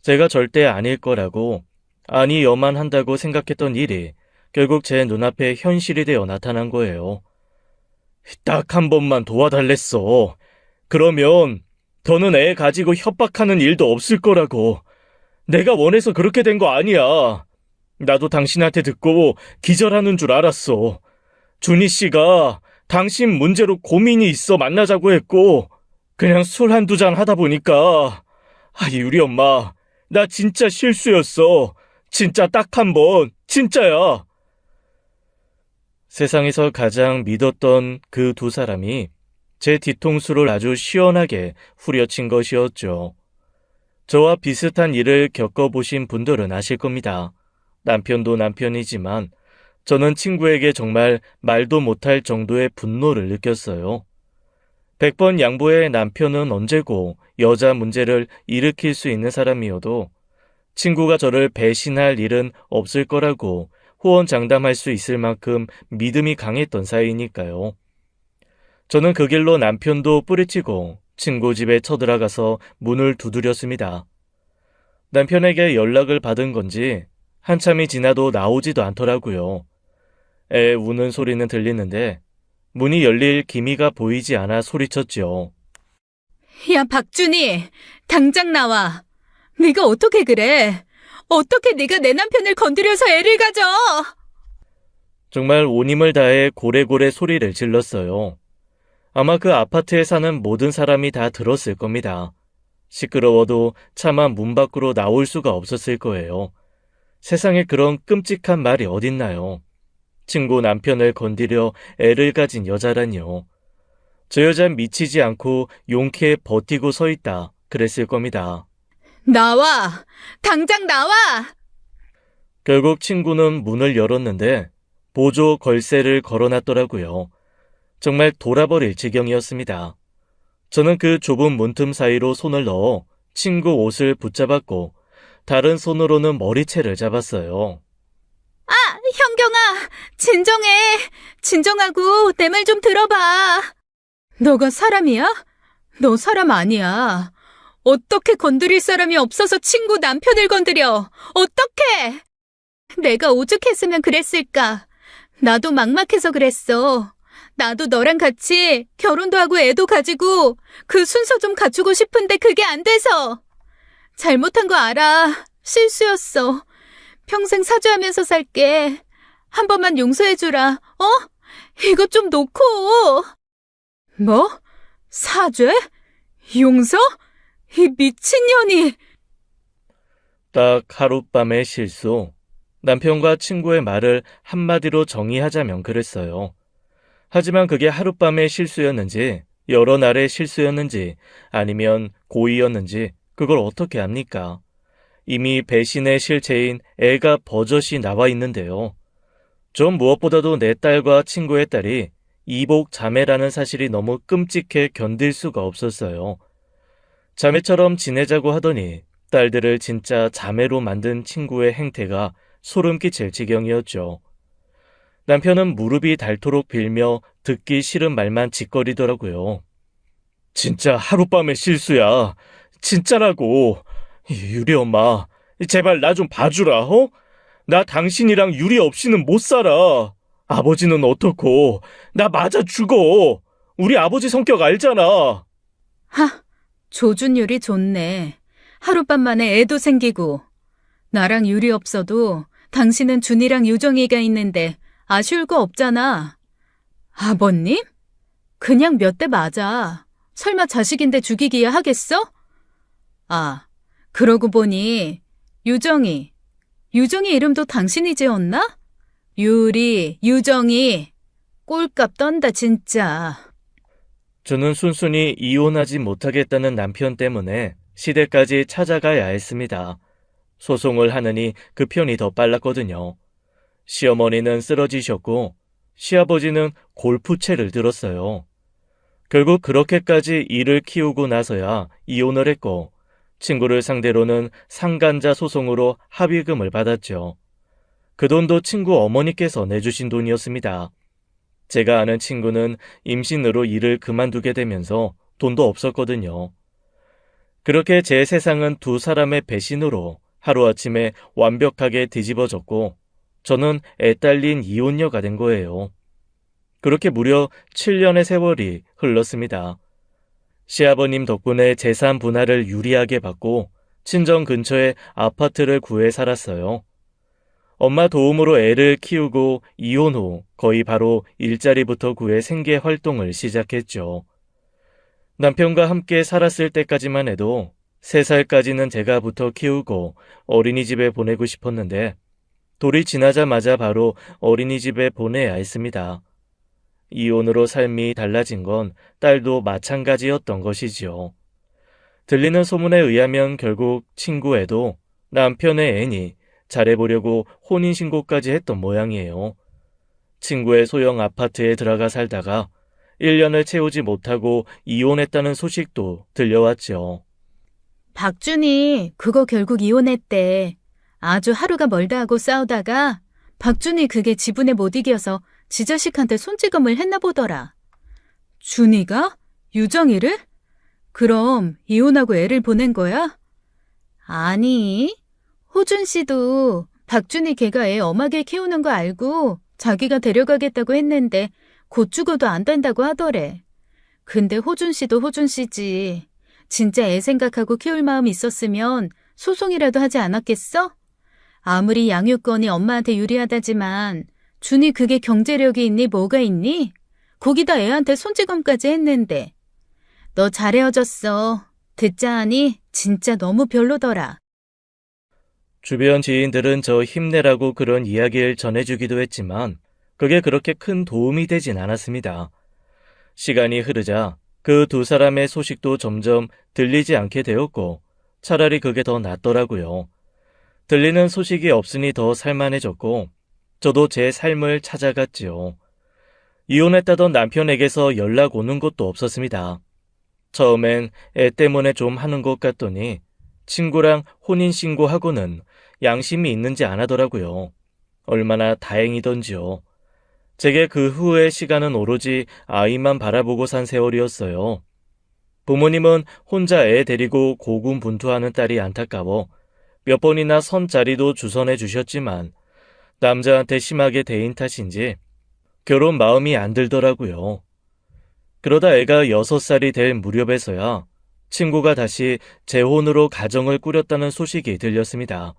제가 절대 아닐 거라고, 아니여만 한다고 생각했던 일이 결국 제 눈앞에 현실이 되어 나타난 거예요. 딱 한 번만 도와달랬어. 그러면 더는 애 가지고 협박하는 일도 없을 거라고. 내가 원해서 그렇게 된 거 아니야. 나도 당신한테 듣고 기절하는 줄 알았어. 준희 씨가 당신 문제로 고민이 있어 만나자고 했고 그냥 술 한두 잔 하다 보니까 유리 엄마, 나 진짜 실수였어. 진짜 딱 한 번, 진짜야. 세상에서 가장 믿었던 그 두 사람이 제 뒤통수를 아주 시원하게 후려친 것이었죠. 저와 비슷한 일을 겪어보신 분들은 아실 겁니다. 남편도 남편이지만 저는 친구에게 정말 말도 못할 정도의 분노를 느꼈어요. 100번 양보의 남편은 언제고 여자 문제를 일으킬 수 있는 사람이어도 친구가 저를 배신할 일은 없을 거라고 호언장담할 수 있을 만큼 믿음이 강했던 사이니까요. 저는 그 길로 남편도 뿌리치고 친구 집에 쳐들어가서 문을 두드렸습니다. 남편에게 연락을 받은 건지 한참이 지나도 나오지도 않더라고요. 애 우는 소리는 들리는데 문이 열릴 기미가 보이지 않아 소리쳤죠. 야, 박준희, 당장 나와. 네가 어떻게 그래? 어떻게 네가 내 남편을 건드려서 애를 가져? 정말 온 힘을 다해 고래고래 소리를 질렀어요. 아마 그 아파트에 사는 모든 사람이 다 들었을 겁니다. 시끄러워도 차마 문 밖으로 나올 수가 없었을 거예요. 세상에 그런 끔찍한 말이 어딨나요? 친구 남편을 건드려 애를 가진 여자라니요. 저 여잔 미치지 않고 용케 버티고 서 있다 그랬을 겁니다. 나와! 당장 나와! 결국 친구는 문을 열었는데 보조 걸쇠를 걸어놨더라고요. 정말 돌아버릴 지경이었습니다. 저는 그 좁은 문틈 사이로 손을 넣어 친구 옷을 붙잡았고 다른 손으로는 머리채를 잡았어요. 현경아, 진정해. 진정하고 내 말 좀 들어봐. 너가 사람이야? 너 사람 아니야. 어떻게 건드릴 사람이 없어서 친구 남편을 건드려? 어떻게? 내가 오죽했으면 그랬을까? 나도 막막해서 그랬어. 나도 너랑 같이 결혼도 하고 애도 가지고 그 순서 좀 갖추고 싶은데 그게 안 돼서. 잘못한 거 알아. 실수였어. 평생 사죄하면서 살게. 한 번만 용서해주라. 이것 좀 놓고. 뭐? 사죄? 용서? 이 미친년이. 딱 하룻밤의 실수. 남편과 친구의 말을 한마디로 정의하자면 그랬어요. 하지만 그게 하룻밤의 실수였는지 여러 날의 실수였는지 아니면 고의였는지 그걸 어떻게 압니까? 이미 배신의 실체인 애가 버젓이 나와 있는데요. 전 무엇보다도 내 딸과 친구의 딸이 이복 자매라는 사실이 너무 끔찍해 견딜 수가 없었어요. 자매처럼 지내자고 하더니 딸들을 진짜 자매로 만든 친구의 행태가 소름 끼칠 지경이었죠. 남편은 무릎이 닳도록 빌며 듣기 싫은 말만 짓거리더라고요. 진짜 하룻밤의 실수야. 진짜라고. 유리 엄마, 제발 나 좀 봐주라, 어? 나 당신이랑 유리 없이는 못 살아. 아버지는 어떻고, 나 맞아 죽어. 우리 아버지 성격 알잖아. 조준율이 좋네. 하룻밤 만에 애도 생기고. 나랑 유리 없어도 당신은 준이랑 유정이가 있는데 아쉬울 거 없잖아. 아버님? 그냥 몇 대 맞아. 설마 자식인데 죽이기야 하겠어? 그러고 보니 유정이 이름도 당신이 지었나? 유리, 유정이. 꼴값 떤다 진짜. 저는 순순히 이혼하지 못하겠다는 남편 때문에 시댁까지 찾아가야 했습니다. 소송을 하느니 그 편이 더 빨랐거든요. 시어머니는 쓰러지셨고 시아버지는 골프채를 들었어요. 결국 그렇게까지 일을 키우고 나서야 이혼을 했고 친구를 상대로는 상간자 소송으로 합의금을 받았죠. 그 돈도 친구 어머니께서 내주신 돈이었습니다. 제가 아는 친구는 임신으로 일을 그만두게 되면서 돈도 없었거든요. 그렇게 제 세상은 두 사람의 배신으로 하루아침에 완벽하게 뒤집어졌고 저는 애딸린 이혼녀가 된 거예요. 그렇게 무려 7년의 세월이 흘렀습니다. 시아버님 덕분에 재산 분할을 유리하게 받고 친정 근처에 아파트를 구해 살았어요. 엄마 도움으로 애를 키우고 이혼 후 거의 바로 일자리부터 구해 생계 활동을 시작했죠. 남편과 함께 살았을 때까지만 해도 3살까지는 제가 부터 키우고 어린이집에 보내고 싶었는데 돌이 지나자마자 바로 어린이집에 보내야 했습니다. 이혼으로 삶이 달라진 건 딸도 마찬가지였던 것이지요. 들리는 소문에 의하면 결국 친구애도 남편의 애니 잘해보려고 혼인신고까지 했던 모양이에요. 친구의 소형 아파트에 들어가 살다가 1년을 채우지 못하고 이혼했다는 소식도 들려왔죠. 박준이 그거 결국 이혼했대. 아주 하루가 멀다 하고 싸우다가 박준이 그게 지분에 못 이겨서 지 자식한테 손찌검을 했나 보더라. 준이가? 유정이를? 그럼 이혼하고 애를 보낸 거야? 아니, 호준 씨도 박준이 걔가 애 엄하게 키우는 거 알고 자기가 데려가겠다고 했는데 곧 죽어도 안 된다고 하더래. 근데 호준 씨도 호준 씨지. 진짜 애 생각하고 키울 마음 있었으면 소송이라도 하지 않았겠어? 아무리 양육권이 엄마한테 유리하다지만 준이 그게 경제력이 있니 뭐가 있니? 거기다 애한테 손찌검까지 했는데. 너 잘 헤어졌어. 듣자 하니 진짜 너무 별로더라. 주변 지인들은 저 힘내라고 그런 이야기를 전해주기도 했지만 그게 그렇게 큰 도움이 되진 않았습니다. 시간이 흐르자 그 두 사람의 소식도 점점 들리지 않게 되었고 차라리 그게 더 낫더라고요. 들리는 소식이 없으니 더 살만해졌고 저도 제 삶을 찾아갔지요. 이혼했다던 남편에게서 연락 오는 것도 없었습니다. 처음엔 애 때문에 좀 하는 것 같더니 친구랑 혼인신고하고는 양심이 있는지 안 하더라고요. 얼마나 다행이던지요. 제게 그 후의 시간은 오로지 아이만 바라보고 산 세월이었어요. 부모님은 혼자 애 데리고 고군분투하는 딸이 안타까워 몇 번이나 선자리도 주선해 주셨지만 남자한테 심하게 대인 탓인지 결혼 마음이 안 들더라고요. 그러다 애가 6살이 될 무렵에서야 친구가 다시 재혼으로 가정을 꾸렸다는 소식이 들렸습니다.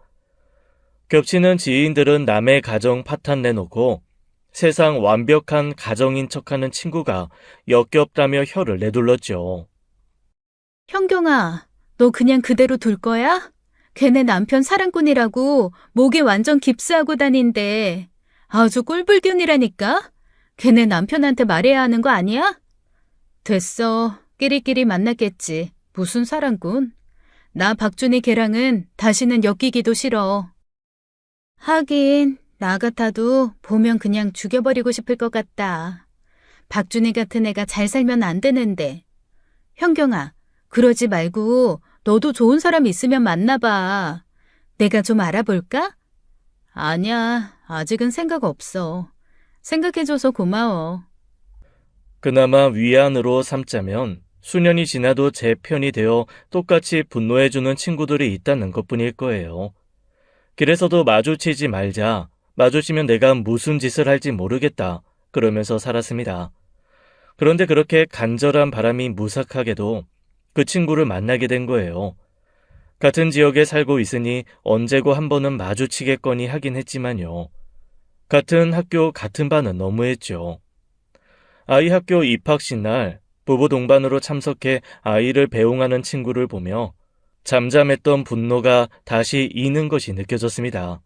겹치는 지인들은 남의 가정 파탄 내놓고 세상 완벽한 가정인 척하는 친구가 역겹다며 혀를 내둘렀죠. 현경아, 너 그냥 그대로 둘 거야? 걔네 남편 사랑꾼이라고 목에 완전 깁스하고 다닌대. 아주 꼴불견이라니까? 걔네 남편한테 말해야 하는 거 아니야? 됐어. 끼리끼리 만났겠지. 무슨 사랑꾼? 나 박준희 걔랑은 다시는 엮이기도 싫어. 하긴 나 같아도 보면 그냥 죽여버리고 싶을 것 같다. 박준희 같은 애가 잘 살면 안 되는데. 현경아, 그러지 말고 너도 좋은 사람 있으면 만나봐. 내가 좀 알아볼까? 아니야, 아직은 생각 없어. 생각해줘서 고마워. 그나마 위안으로 삼자면 수년이 지나도 제 편이 되어 똑같이 분노해주는 친구들이 있다는 것뿐일 거예요. 길에서도 마주치지 말자, 마주치면 내가 무슨 짓을 할지 모르겠다, 그러면서 살았습니다. 그런데 그렇게 간절한 바람이 무삭하게도 그 친구를 만나게 된 거예요. 같은 지역에 살고 있으니 언제고 한 번은 마주치겠거니 하긴 했지만요. 같은 학교, 같은 반은 너무했죠. 아이 학교 입학식 날 부부 동반으로 참석해 아이를 배웅하는 친구를 보며 잠잠했던 분노가 다시 이는 것이 느껴졌습니다.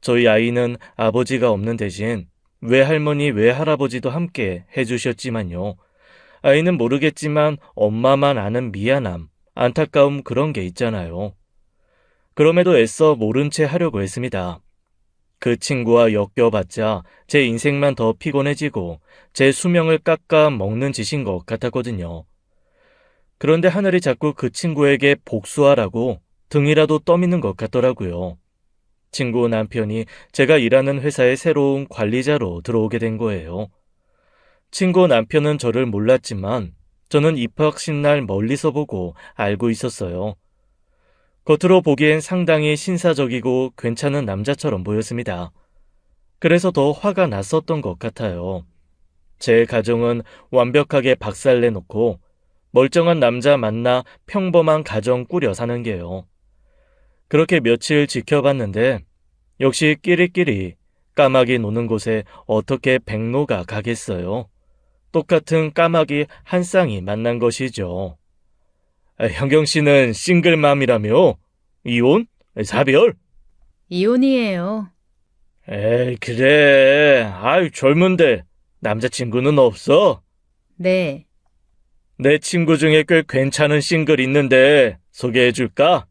저희 아이는 아버지가 없는 대신 외할머니, 외할아버지도 함께 해주셨지만요. 아이는 모르겠지만 엄마만 아는 미안함, 안타까움 그런 게 있잖아요. 그럼에도 애써 모른 채 하려고 했습니다. 그 친구와 엮여봤자 제 인생만 더 피곤해지고 제 수명을 깎아 먹는 짓인 것 같았거든요. 그런데 하늘이 자꾸 그 친구에게 복수하라고 등이라도 떠미는 것 같더라고요. 친구 남편이 제가 일하는 회사의 새로운 관리자로 들어오게 된 거예요. 친구 남편은 저를 몰랐지만 저는 입학식 날 멀리서 보고 알고 있었어요. 겉으로 보기엔 상당히 신사적이고 괜찮은 남자처럼 보였습니다. 그래서 더 화가 났었던 것 같아요. 제 가정은 완벽하게 박살내놓고 멀쩡한 남자 만나 평범한 가정 꾸려 사는 게요. 그렇게 며칠 지켜봤는데 역시 끼리끼리 까마귀 노는 곳에 어떻게 백로가 가겠어요. 똑같은 까마귀 한 쌍이 만난 것이죠. 현경 씨는 싱글맘이라며? 이혼? 사별? 이혼이에요. 에이, 그래. 아유, 젊은데 남자친구는 없어? 네. 내 친구 중에 꽤 괜찮은 싱글 있는데 소개해줄까?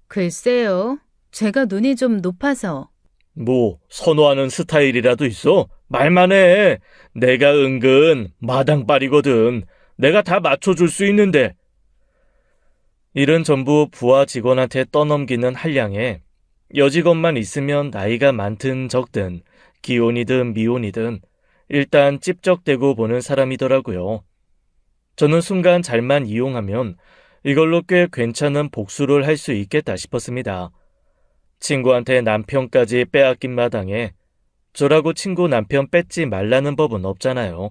글쎄요. 제가 눈이 좀 높아서. 뭐 선호하는 스타일이라도 있어? 말만 해. 내가 은근 마당발이거든. 내가 다 맞춰줄 수 있는데. 일은 전부 부하 직원한테 떠넘기는 한량에 여직원만 있으면 나이가 많든 적든 기혼이든 미혼이든 일단 찝적대고 보는 사람이더라고요. 저는 순간 잘만 이용하면 이걸로 꽤 괜찮은 복수를 할 수 있겠다 싶었습니다. 친구한테 남편까지 빼앗긴 마당에 저라고 친구 남편 뺏지 말라는 법은 없잖아요.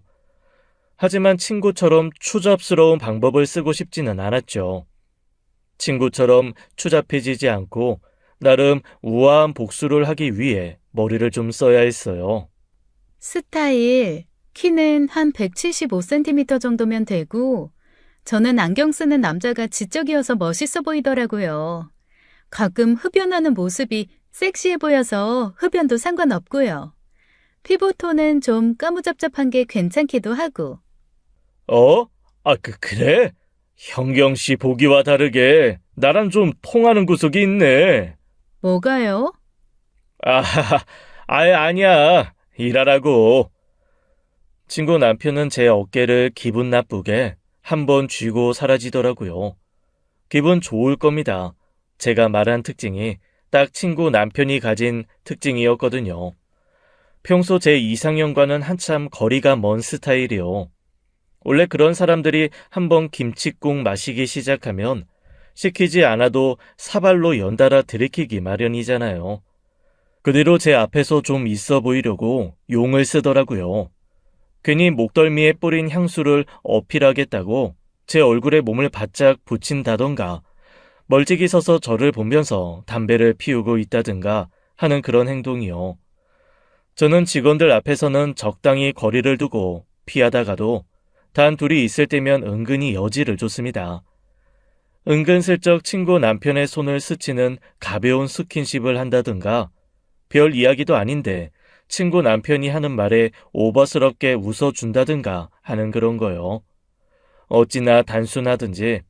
하지만 친구처럼 추잡스러운 방법을 쓰고 싶지는 않았죠. 친구처럼 추잡해지지 않고 나름 우아한 복수를 하기 위해 머리를 좀 써야 했어요. 스타일 키는 한 175cm 정도면 되고, 저는 안경 쓰는 남자가 지적이어서 멋있어 보이더라고요. 가끔 흡연하는 모습이 섹시해 보여서 흡연도 상관없고요. 피부톤은 좀 까무잡잡한 게 괜찮기도 하고. 어? 그래? 현경 씨 보기와 다르게 나랑 좀 통하는 구석이 있네. 뭐가요? 아, 아니야. 일하라고. 친구 남편은 제 어깨를 기분 나쁘게 한번 쥐고 사라지더라고요. 기분 좋을 겁니다. 제가 말한 특징이 딱 친구 남편이 가진 특징이었거든요. 평소 제 이상형과는 한참 거리가 먼 스타일이요. 원래 그런 사람들이 한번 김칫국 마시기 시작하면 시키지 않아도 사발로 연달아 들이키기 마련이잖아요. 그 뒤로 제 앞에서 좀 있어 보이려고 용을 쓰더라고요. 괜히 목덜미에 뿌린 향수를 어필하겠다고 제 얼굴에 몸을 바짝 붙인다던가 멀찍이 서서 저를 보면서 담배를 피우고 있다든가 하는 그런 행동이요. 저는 직원들 앞에서는 적당히 거리를 두고 피하다가도 단 둘이 있을 때면 은근히 여지를 줬습니다. 은근슬쩍 친구 남편의 손을 스치는 가벼운 스킨십을 한다든가 별 이야기도 아닌데 친구 남편이 하는 말에 오버스럽게 웃어준다든가 하는 그런 거요. 어찌나 단순하든지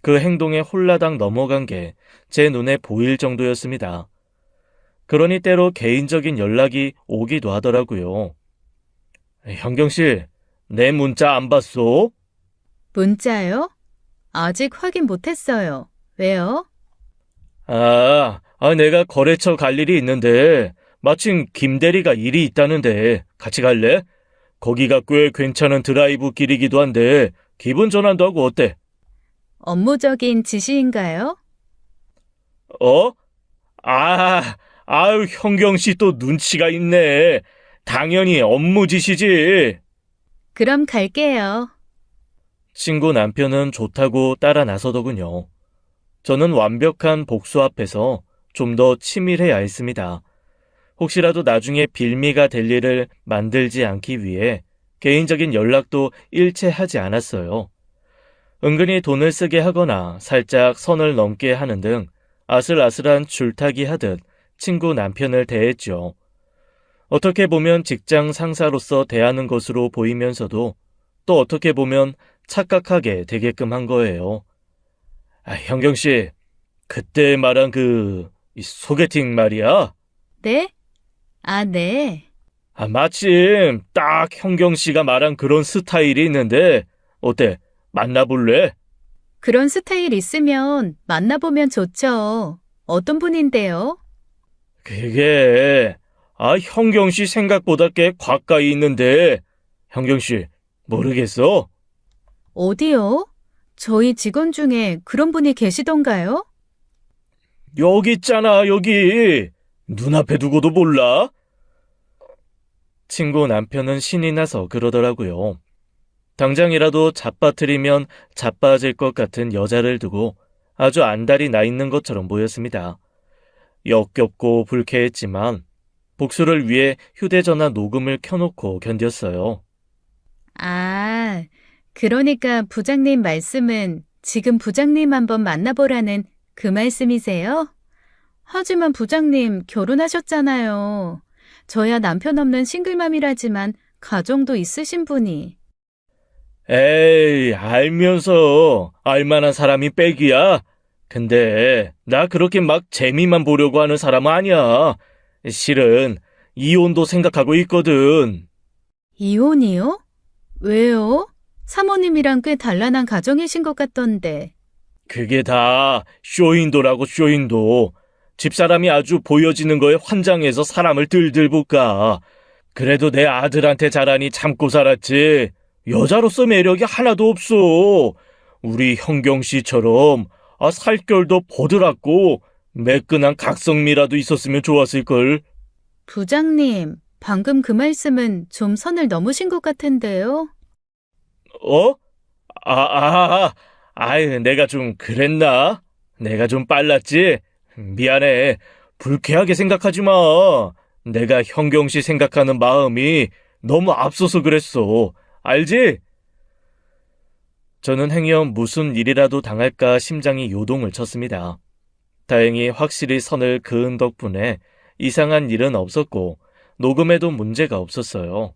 그 행동에 홀라당 넘어간 게 제 눈에 보일 정도였습니다. 그러니 때로 개인적인 연락이 오기도 하더라고요. 현경 씨, 내 문자 안 봤소? 문자요? 아직 확인 못했어요. 왜요? 내가 거래처 갈 일이 있는데 마침 김 대리가 일이 있다는데 같이 갈래? 거기가 꽤 괜찮은 드라이브 길이기도 한데 기분 전환도 하고 어때? 업무적인 지시인가요? 어? 현경 씨 또 눈치가 있네. 당연히 업무 지시지. 그럼 갈게요. 친구 남편은 좋다고 따라 나서더군요. 저는 완벽한 복수 앞에서 좀 더 치밀해야 했습니다. 혹시라도 나중에 빌미가 될 일을 만들지 않기 위해 개인적인 연락도 일체하지 않았어요. 은근히 돈을 쓰게 하거나 살짝 선을 넘게 하는 등 아슬아슬한 줄타기 하듯 친구 남편을 대했죠. 어떻게 보면 직장 상사로서 대하는 것으로 보이면서도 또 어떻게 보면 착각하게 되게끔 한 거예요. 현경 씨, 그때 말한 이 소개팅 말이야? 네? 네. 마침 딱 현경 씨가 말한 그런 스타일이 있는데 어때? 만나볼래? 그런 스타일 있으면 만나보면 좋죠. 어떤 분인데요? 그게 현경 씨 생각보다 꽤 가까이 있는데 현경 씨 모르겠어? 어디요? 저희 직원 중에 그런 분이 계시던가요? 여기 있잖아, 여기. 눈앞에 두고도 몰라? 친구 남편은 신이 나서 그러더라고요. 당장이라도 잡아뜨리면 자빠질 것 같은 여자를 두고 아주 안달이 나 있는 것처럼 보였습니다. 역겹고 불쾌했지만 복수를 위해 휴대전화 녹음을 켜놓고 견뎠어요. 그러니까 부장님 말씀은 지금 부장님 한번 만나보라는 그 말씀이세요? 하지만 부장님 결혼하셨잖아요. 저야 남편 없는 싱글맘이라지만 가정도 있으신 분이. 에이, 알면서 알만한 사람이 빽이야. 근데 나 그렇게 막 재미만 보려고 하는 사람은 아니야. 실은 이혼도 생각하고 있거든. 이혼이요? 왜요? 사모님이랑 꽤 단란한 가정이신 것 같던데. 그게 다 쇼인도라고 쇼인도. 집사람이 아주 보여지는 거에 환장해서 사람을 들들 볶아. 그래도 내 아들한테 잘하니 참고 살았지. 여자로서 매력이 하나도 없어. 우리 현경 씨처럼 살결도 보드랍고 매끈한 각성미라도 있었으면 좋았을걸. 부장님, 방금 그 말씀은 좀 선을 넘으신 것 같은데요? 어? 내가 좀 그랬나? 내가 좀 빨랐지? 미안해. 불쾌하게 생각하지 마. 내가 현경 씨 생각하는 마음이 너무 앞서서 그랬어. 알지? 저는 행여 무슨 일이라도 당할까 심장이 요동을 쳤습니다. 다행히 확실히 선을 그은 덕분에 이상한 일은 없었고 녹음에도 문제가 없었어요.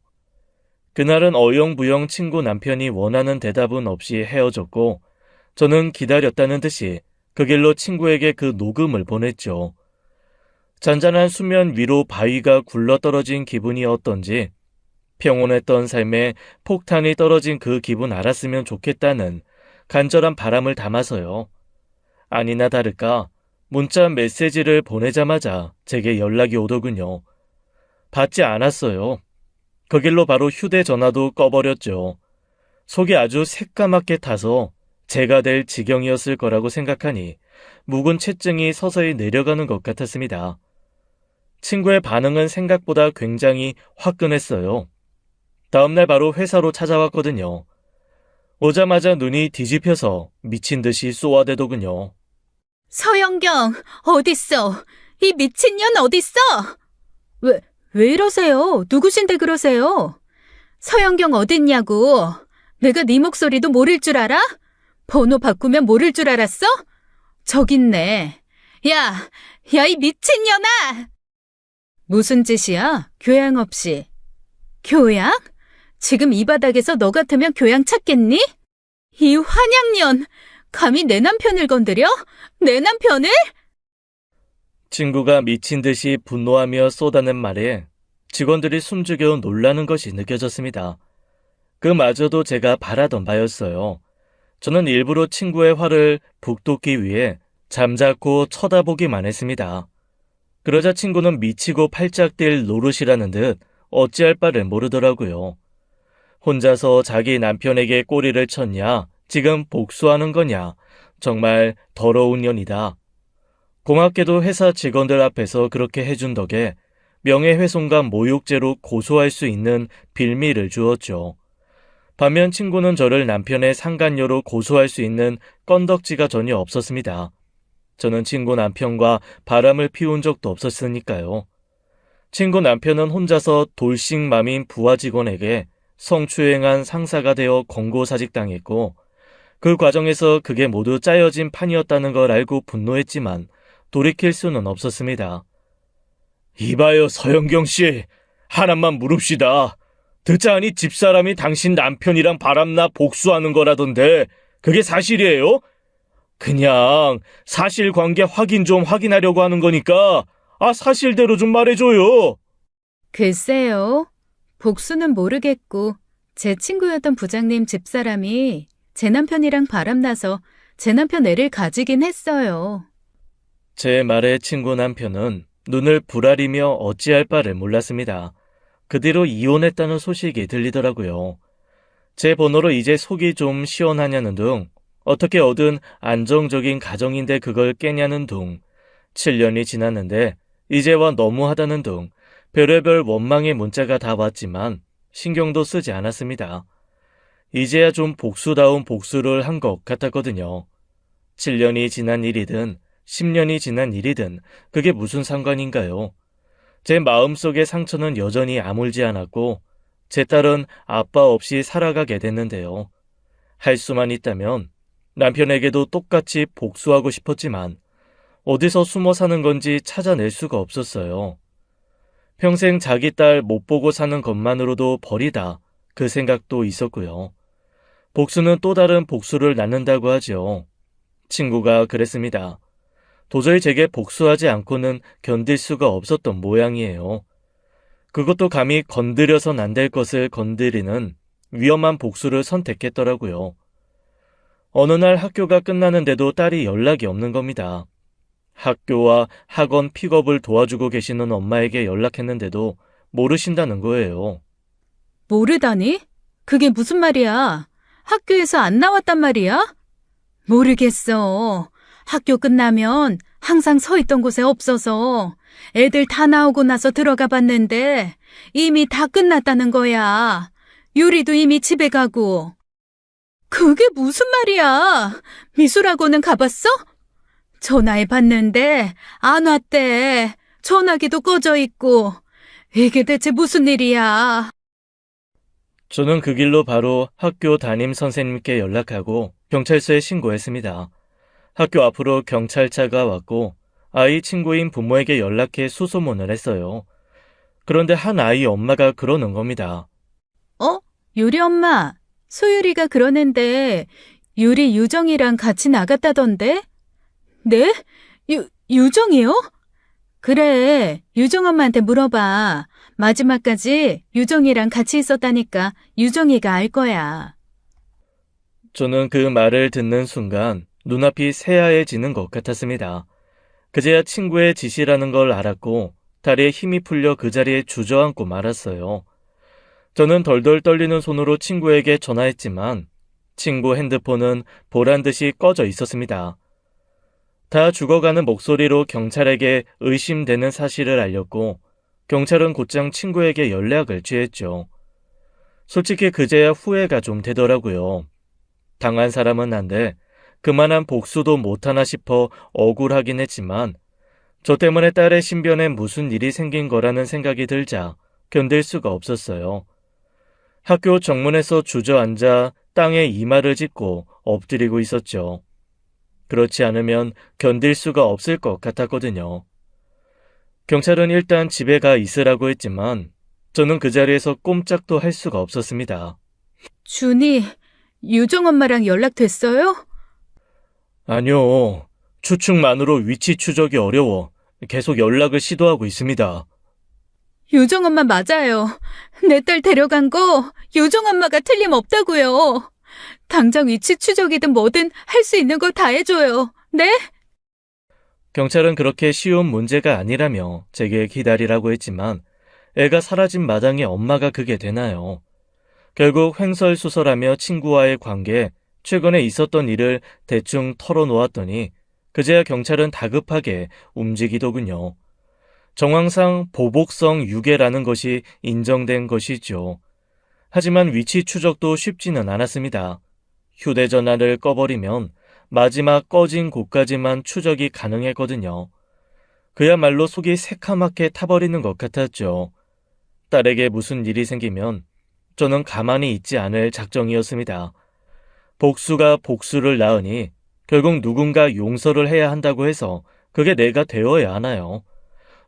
그날은 어영부영 친구 남편이 원하는 대답은 없이 헤어졌고 저는 기다렸다는 듯이 그 길로 친구에게 그 녹음을 보냈죠. 잔잔한 수면 위로 바위가 굴러떨어진 기분이 어떤지 평온했던 삶에 폭탄이 떨어진 그 기분 알았으면 좋겠다는 간절한 바람을 담아서요. 아니나 다를까 문자 메시지를 보내자마자 제게 연락이 오더군요. 받지 않았어요. 그 길로 바로 휴대전화도 꺼버렸죠. 속이 아주 새까맣게 타서 제가 될 지경이었을 거라고 생각하니 묵은 체증이 서서히 내려가는 것 같았습니다. 친구의 반응은 생각보다 굉장히 화끈했어요. 다음날 바로 회사로 찾아왔거든요. 오자마자 눈이 뒤집혀서 미친 듯이 쏘아대더군요. 서영경, 어딨어? 이 미친년 어딨어? 왜 이러세요? 누구신데 그러세요? 서영경 어딨냐고? 내가 네 목소리도 모를 줄 알아? 번호 바꾸면 모를 줄 알았어? 저기 있네. 야, 이 미친년아! 무슨 짓이야? 교양 없이. 교양? 지금 이 바닥에서 너 같으면 교양 찾겠니? 이 환양년! 감히 내 남편을 건드려? 내 남편을? 친구가 미친 듯이 분노하며 쏟아낸 말에 직원들이 숨죽여 놀라는 것이 느껴졌습니다. 그마저도 제가 바라던 바였어요. 저는 일부러 친구의 화를 북돋기 위해 잠자코 쳐다보기만 했습니다. 그러자 친구는 미치고 팔짝 뛸 노릇이라는 듯 어찌할 바를 모르더라고요. 혼자서 자기 남편에게 꼬리를 쳤냐, 지금 복수하는 거냐, 정말 더러운 년이다. 고맙게도 회사 직원들 앞에서 그렇게 해준 덕에 명예훼손과 모욕죄로 고소할 수 있는 빌미를 주었죠. 반면 친구는 저를 남편의 상간녀로 고소할 수 있는 건덕지가 전혀 없었습니다. 저는 친구 남편과 바람을 피운 적도 없었으니까요. 친구 남편은 혼자서 돌싱맘인 부하 직원에게 성추행한 상사가 되어 권고사직당했고 그 과정에서 그게 모두 짜여진 판이었다는 걸 알고 분노했지만 돌이킬 수는 없었습니다. 이봐요 서영경씨, 하나만 물읍시다. 듣자하니 집사람이 당신 남편이랑 바람나 복수하는 거라던데 그게 사실이에요? 그냥 사실관계 확인 좀 확인하려고 하는 거니까 사실대로 좀 말해줘요. 글쎄요. 복수는 모르겠고 제 친구였던 부장님 집사람이 제 남편이랑 바람나서 제 남편 애를 가지긴 했어요. 제 말에 친구 남편은 눈을 부라리며 어찌할 바를 몰랐습니다. 그 뒤로 이혼했다는 소식이 들리더라고요. 제 번호로 이제 속이 좀 시원하냐는 둥, 어떻게 얻은 안정적인 가정인데 그걸 깨냐는 둥, 7년이 지났는데 이제와 너무하다는 둥, 별의별 원망의 문자가 다 왔지만 신경도 쓰지 않았습니다. 이제야 좀 복수다운 복수를 한 것 같았거든요. 7년이 지난 일이든 10년이 지난 일이든 그게 무슨 상관인가요? 제 마음속의 상처는 여전히 아물지 않았고 제 딸은 아빠 없이 살아가게 됐는데요. 할 수만 있다면 남편에게도 똑같이 복수하고 싶었지만 어디서 숨어 사는 건지 찾아낼 수가 없었어요. 평생 자기 딸 못 보고 사는 것만으로도 벌이다, 그 생각도 있었고요. 복수는 또 다른 복수를 낳는다고 하죠. 친구가 그랬습니다. 도저히 제게 복수하지 않고는 견딜 수가 없었던 모양이에요. 그것도 감히 건드려선 안 될 것을 건드리는 위험한 복수를 선택했더라고요. 어느 날 학교가 끝나는데도 딸이 연락이 없는 겁니다. 학교와 학원 픽업을 도와주고 계시는 엄마에게 연락했는데도 모르신다는 거예요. 모르다니? 그게 무슨 말이야? 학교에서 안 나왔단 말이야? 모르겠어. 학교 끝나면 항상 서 있던 곳에 없어서 애들 다 나오고 나서 들어가 봤는데 이미 다 끝났다는 거야. 유리도 이미 집에 가고. 그게 무슨 말이야? 미술학원은 가봤어? 전화해 봤는데 안 왔대. 전화기도 꺼져 있고. 이게 대체 무슨 일이야? 저는 그 길로 바로 학교 담임 선생님께 연락하고 경찰서에 신고했습니다. 학교 앞으로 경찰차가 왔고 아이 친구인 부모에게 연락해 수소문을 했어요. 그런데 한 아이 엄마가 그러는 겁니다. 어? 유리 엄마, 소율이가 그러는데 유리 유정이랑 같이 나갔다던데? 네? 유정이요? 그래, 유정 엄마한테 물어봐. 마지막까지 유정이랑 같이 있었다니까 유정이가 알 거야. 저는 그 말을 듣는 순간 눈앞이 새하얘지는 것 같았습니다. 그제야 친구의 짓이라는 걸 알았고 다리에 힘이 풀려 그 자리에 주저앉고 말았어요. 저는 덜덜 떨리는 손으로 친구에게 전화했지만 친구 핸드폰은 보란 듯이 꺼져 있었습니다. 다 죽어가는 목소리로 경찰에게 의심되는 사실을 알렸고 경찰은 곧장 친구에게 연락을 취했죠. 솔직히 그제야 후회가 좀 되더라고요. 당한 사람은 난데 그만한 복수도 못하나 싶어 억울하긴 했지만 저 때문에 딸의 신변에 무슨 일이 생긴 거라는 생각이 들자 견딜 수가 없었어요. 학교 정문에서 주저앉아 땅에 이마를 짚고 엎드리고 있었죠. 그렇지 않으면 견딜 수가 없을 것 같았거든요. 경찰은 일단 집에 가 있으라고 했지만 저는 그 자리에서 꼼짝도 할 수가 없었습니다. 준이, 유정 엄마랑 연락됐어요? 아니요. 추측만으로 위치 추적이 어려워 계속 연락을 시도하고 있습니다. 유정 엄마 맞아요. 내 딸 데려간 거 유정 엄마가 틀림없다고요. 당장 위치 추적이든 뭐든 할 수 있는 거 다 해줘요. 네? 경찰은 그렇게 쉬운 문제가 아니라며 제게 기다리라고 했지만 애가 사라진 마당에 엄마가 그게 되나요? 결국 횡설수설하며 친구와의 관계, 최근에 있었던 일을 대충 털어놓았더니 그제야 경찰은 다급하게 움직이더군요. 정황상 보복성 유괴라는 것이 인정된 것이죠. 하지만 위치 추적도 쉽지는 않았습니다. 휴대전화를 꺼버리면 마지막 꺼진 곳까지만 추적이 가능했거든요. 그야말로 속이 새카맣게 타버리는 것 같았죠. 딸에게 무슨 일이 생기면 저는 가만히 있지 않을 작정이었습니다. 복수가 복수를 낳으니 결국 누군가 용서를 해야 한다고 해서 그게 내가 되어야 하나요?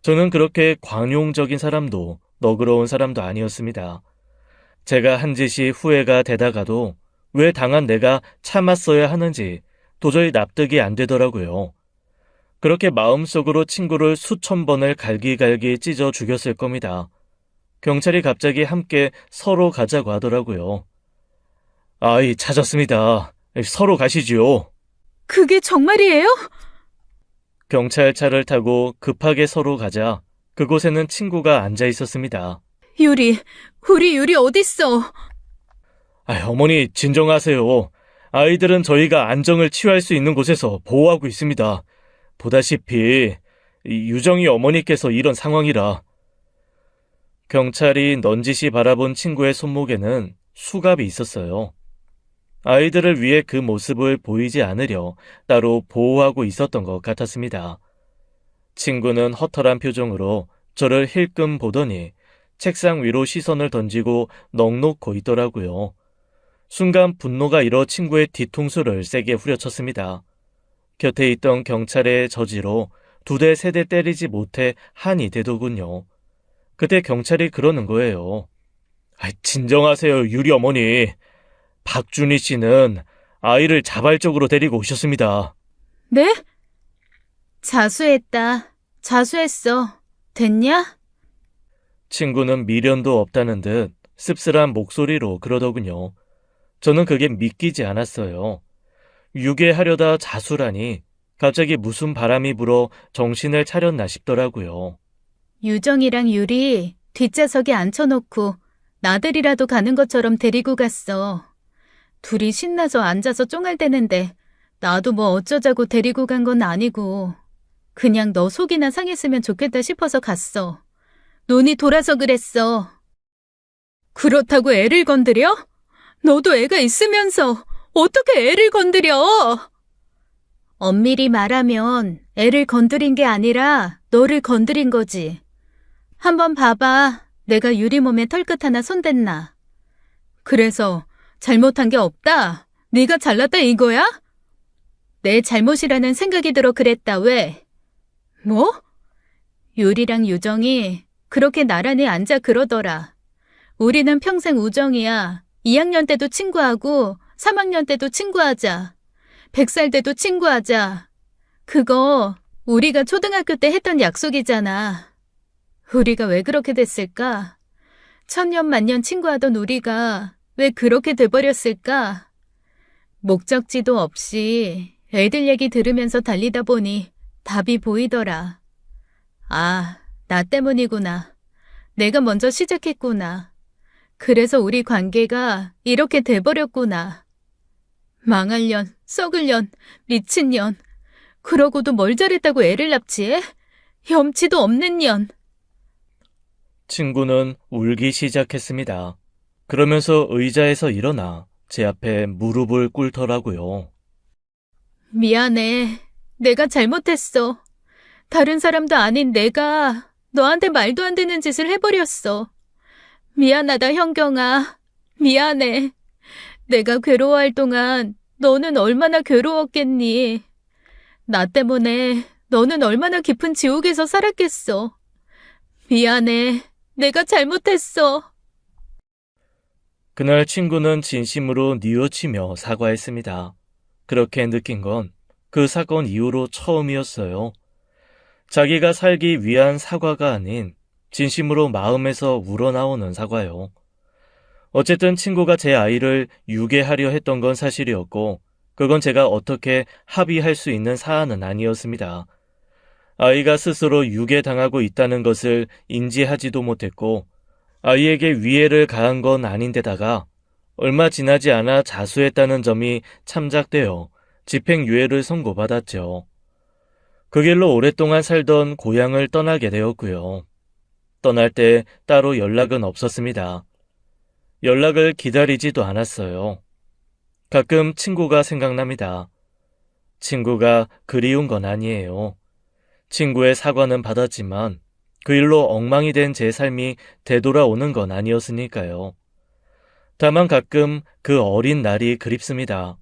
저는 그렇게 관용적인 사람도 너그러운 사람도 아니었습니다. 제가 한 짓이 후회가 되다가도 왜 당한 내가 참았어야 하는지 도저히 납득이 안 되더라고요. 그렇게 마음속으로 친구를 수천 번을 갈기갈기 찢어 죽였을 겁니다. 경찰이 갑자기 함께 서로 가자고 하더라고요. 아이, 찾았습니다. 서로 가시지요. 그게 정말이에요? 경찰차를 타고 급하게 서로 가자 그곳에는 친구가 앉아 있었습니다. 유리, 우리 유리 어딨어? 어머니 진정하세요. 아이들은 저희가 안정을 취할 수 있는 곳에서 보호하고 있습니다. 보다시피 유정이 어머니께서 이런 상황이라. 경찰이 넌지시 바라본 친구의 손목에는 수갑이 있었어요. 아이들을 위해 그 모습을 보이지 않으려 따로 보호하고 있었던 것 같았습니다. 친구는 허탈한 표정으로 저를 힐끔 보더니 책상 위로 시선을 던지고 넋놓고 있더라고요. 순간 분노가 일어 친구의 뒤통수를 세게 후려쳤습니다. 곁에 있던 경찰의 저지로 2대 3대 때리지 못해 한이 되더군요. 그때 경찰이 그러는 거예요. 진정하세요, 유리 어머니. 박준희 씨는 아이를 자발적으로 데리고 오셨습니다. 네? 자수했다. 자수했어. 됐냐? 친구는 미련도 없다는 듯 씁쓸한 목소리로 그러더군요. 저는 그게 믿기지 않았어요. 유괴하려다 자수라니 갑자기 무슨 바람이 불어 정신을 차렸나 싶더라고요. 유정이랑 유리 뒷좌석에 앉혀놓고 나들이라도 가는 것처럼 데리고 갔어. 둘이 신나서 앉아서 쫑알대는데 나도 뭐 어쩌자고 데리고 간 건 아니고 그냥 너 속이나 상했으면 좋겠다 싶어서 갔어. 눈이 돌아서 그랬어. 그렇다고 애를 건드려? 너도 애가 있으면서 어떻게 애를 건드려? 엄밀히 말하면 애를 건드린 게 아니라 너를 건드린 거지. 한번 봐봐. 내가 유리 몸에 털끝 하나 손댔나. 그래서 잘못한 게 없다? 네가 잘났다 이거야? 내 잘못이라는 생각이 들어 그랬다, 왜? 뭐? 유리랑 유정이 그렇게 나란히 앉아 그러더라. 우리는 평생 우정이야. 2학년 때도 친구하고 3학년 때도 친구하자. 100살 때도 친구하자. 그거 우리가 초등학교 때 했던 약속이잖아. 우리가 왜 그렇게 됐을까? 천년만년 친구하던 우리가 왜 그렇게 돼버렸을까? 목적지도 없이 애들 얘기 들으면서 달리다 보니 답이 보이더라. 아, 나 때문이구나. 내가 먼저 시작했구나. 그래서 우리 관계가 이렇게 돼버렸구나. 망할 년, 썩을 년, 미친 년. 그러고도 뭘 잘했다고 애를 납치해? 염치도 없는 년. 친구는 울기 시작했습니다. 그러면서 의자에서 일어나 제 앞에 무릎을 꿇더라고요. 미안해. 내가 잘못했어. 다른 사람도 아닌 내가 너한테 말도 안 되는 짓을 해버렸어. 미안하다, 현경아. 미안해. 내가 괴로워할 동안 너는 얼마나 괴로웠겠니? 나 때문에 너는 얼마나 깊은 지옥에서 살았겠어. 미안해. 내가 잘못했어. 그날 친구는 진심으로 뉘우치며 사과했습니다. 그렇게 느낀 건 그 사건 이후로 처음이었어요. 자기가 살기 위한 사과가 아닌 진심으로 마음에서 우러나오는 사과요. 어쨌든 친구가 제 아이를 유괴하려 했던 건 사실이었고 그건 제가 어떻게 합의할 수 있는 사안은 아니었습니다. 아이가 스스로 유괴당하고 있다는 것을 인지하지도 못했고 아이에게 위해를 가한 건 아닌데다가 얼마 지나지 않아 자수했다는 점이 참작되어 집행유예를 선고받았죠. 그 길로 오랫동안 살던 고향을 떠나게 되었고요. 떠날 때 따로 연락은 없었습니다. 연락을 기다리지도 않았어요. 가끔 친구가 생각납니다. 친구가 그리운 건 아니에요. 친구의 사과는 받았지만 그 일로 엉망이 된 제 삶이 되돌아오는 건 아니었으니까요. 다만 가끔 그 어린 날이 그립습니다.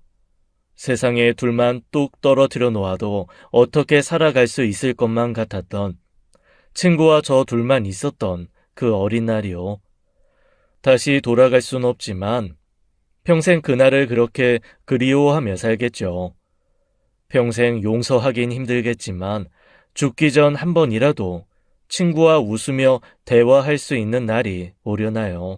세상에 둘만 뚝 떨어뜨려 놓아도 어떻게 살아갈 수 있을 것만 같았던 친구와 저 둘만 있었던 그 어린 날이요. 다시 돌아갈 순 없지만 평생 그날을 그렇게 그리워하며 살겠죠. 평생 용서하긴 힘들겠지만 죽기 전 한 번이라도 친구와 웃으며 대화할 수 있는 날이 오려나요.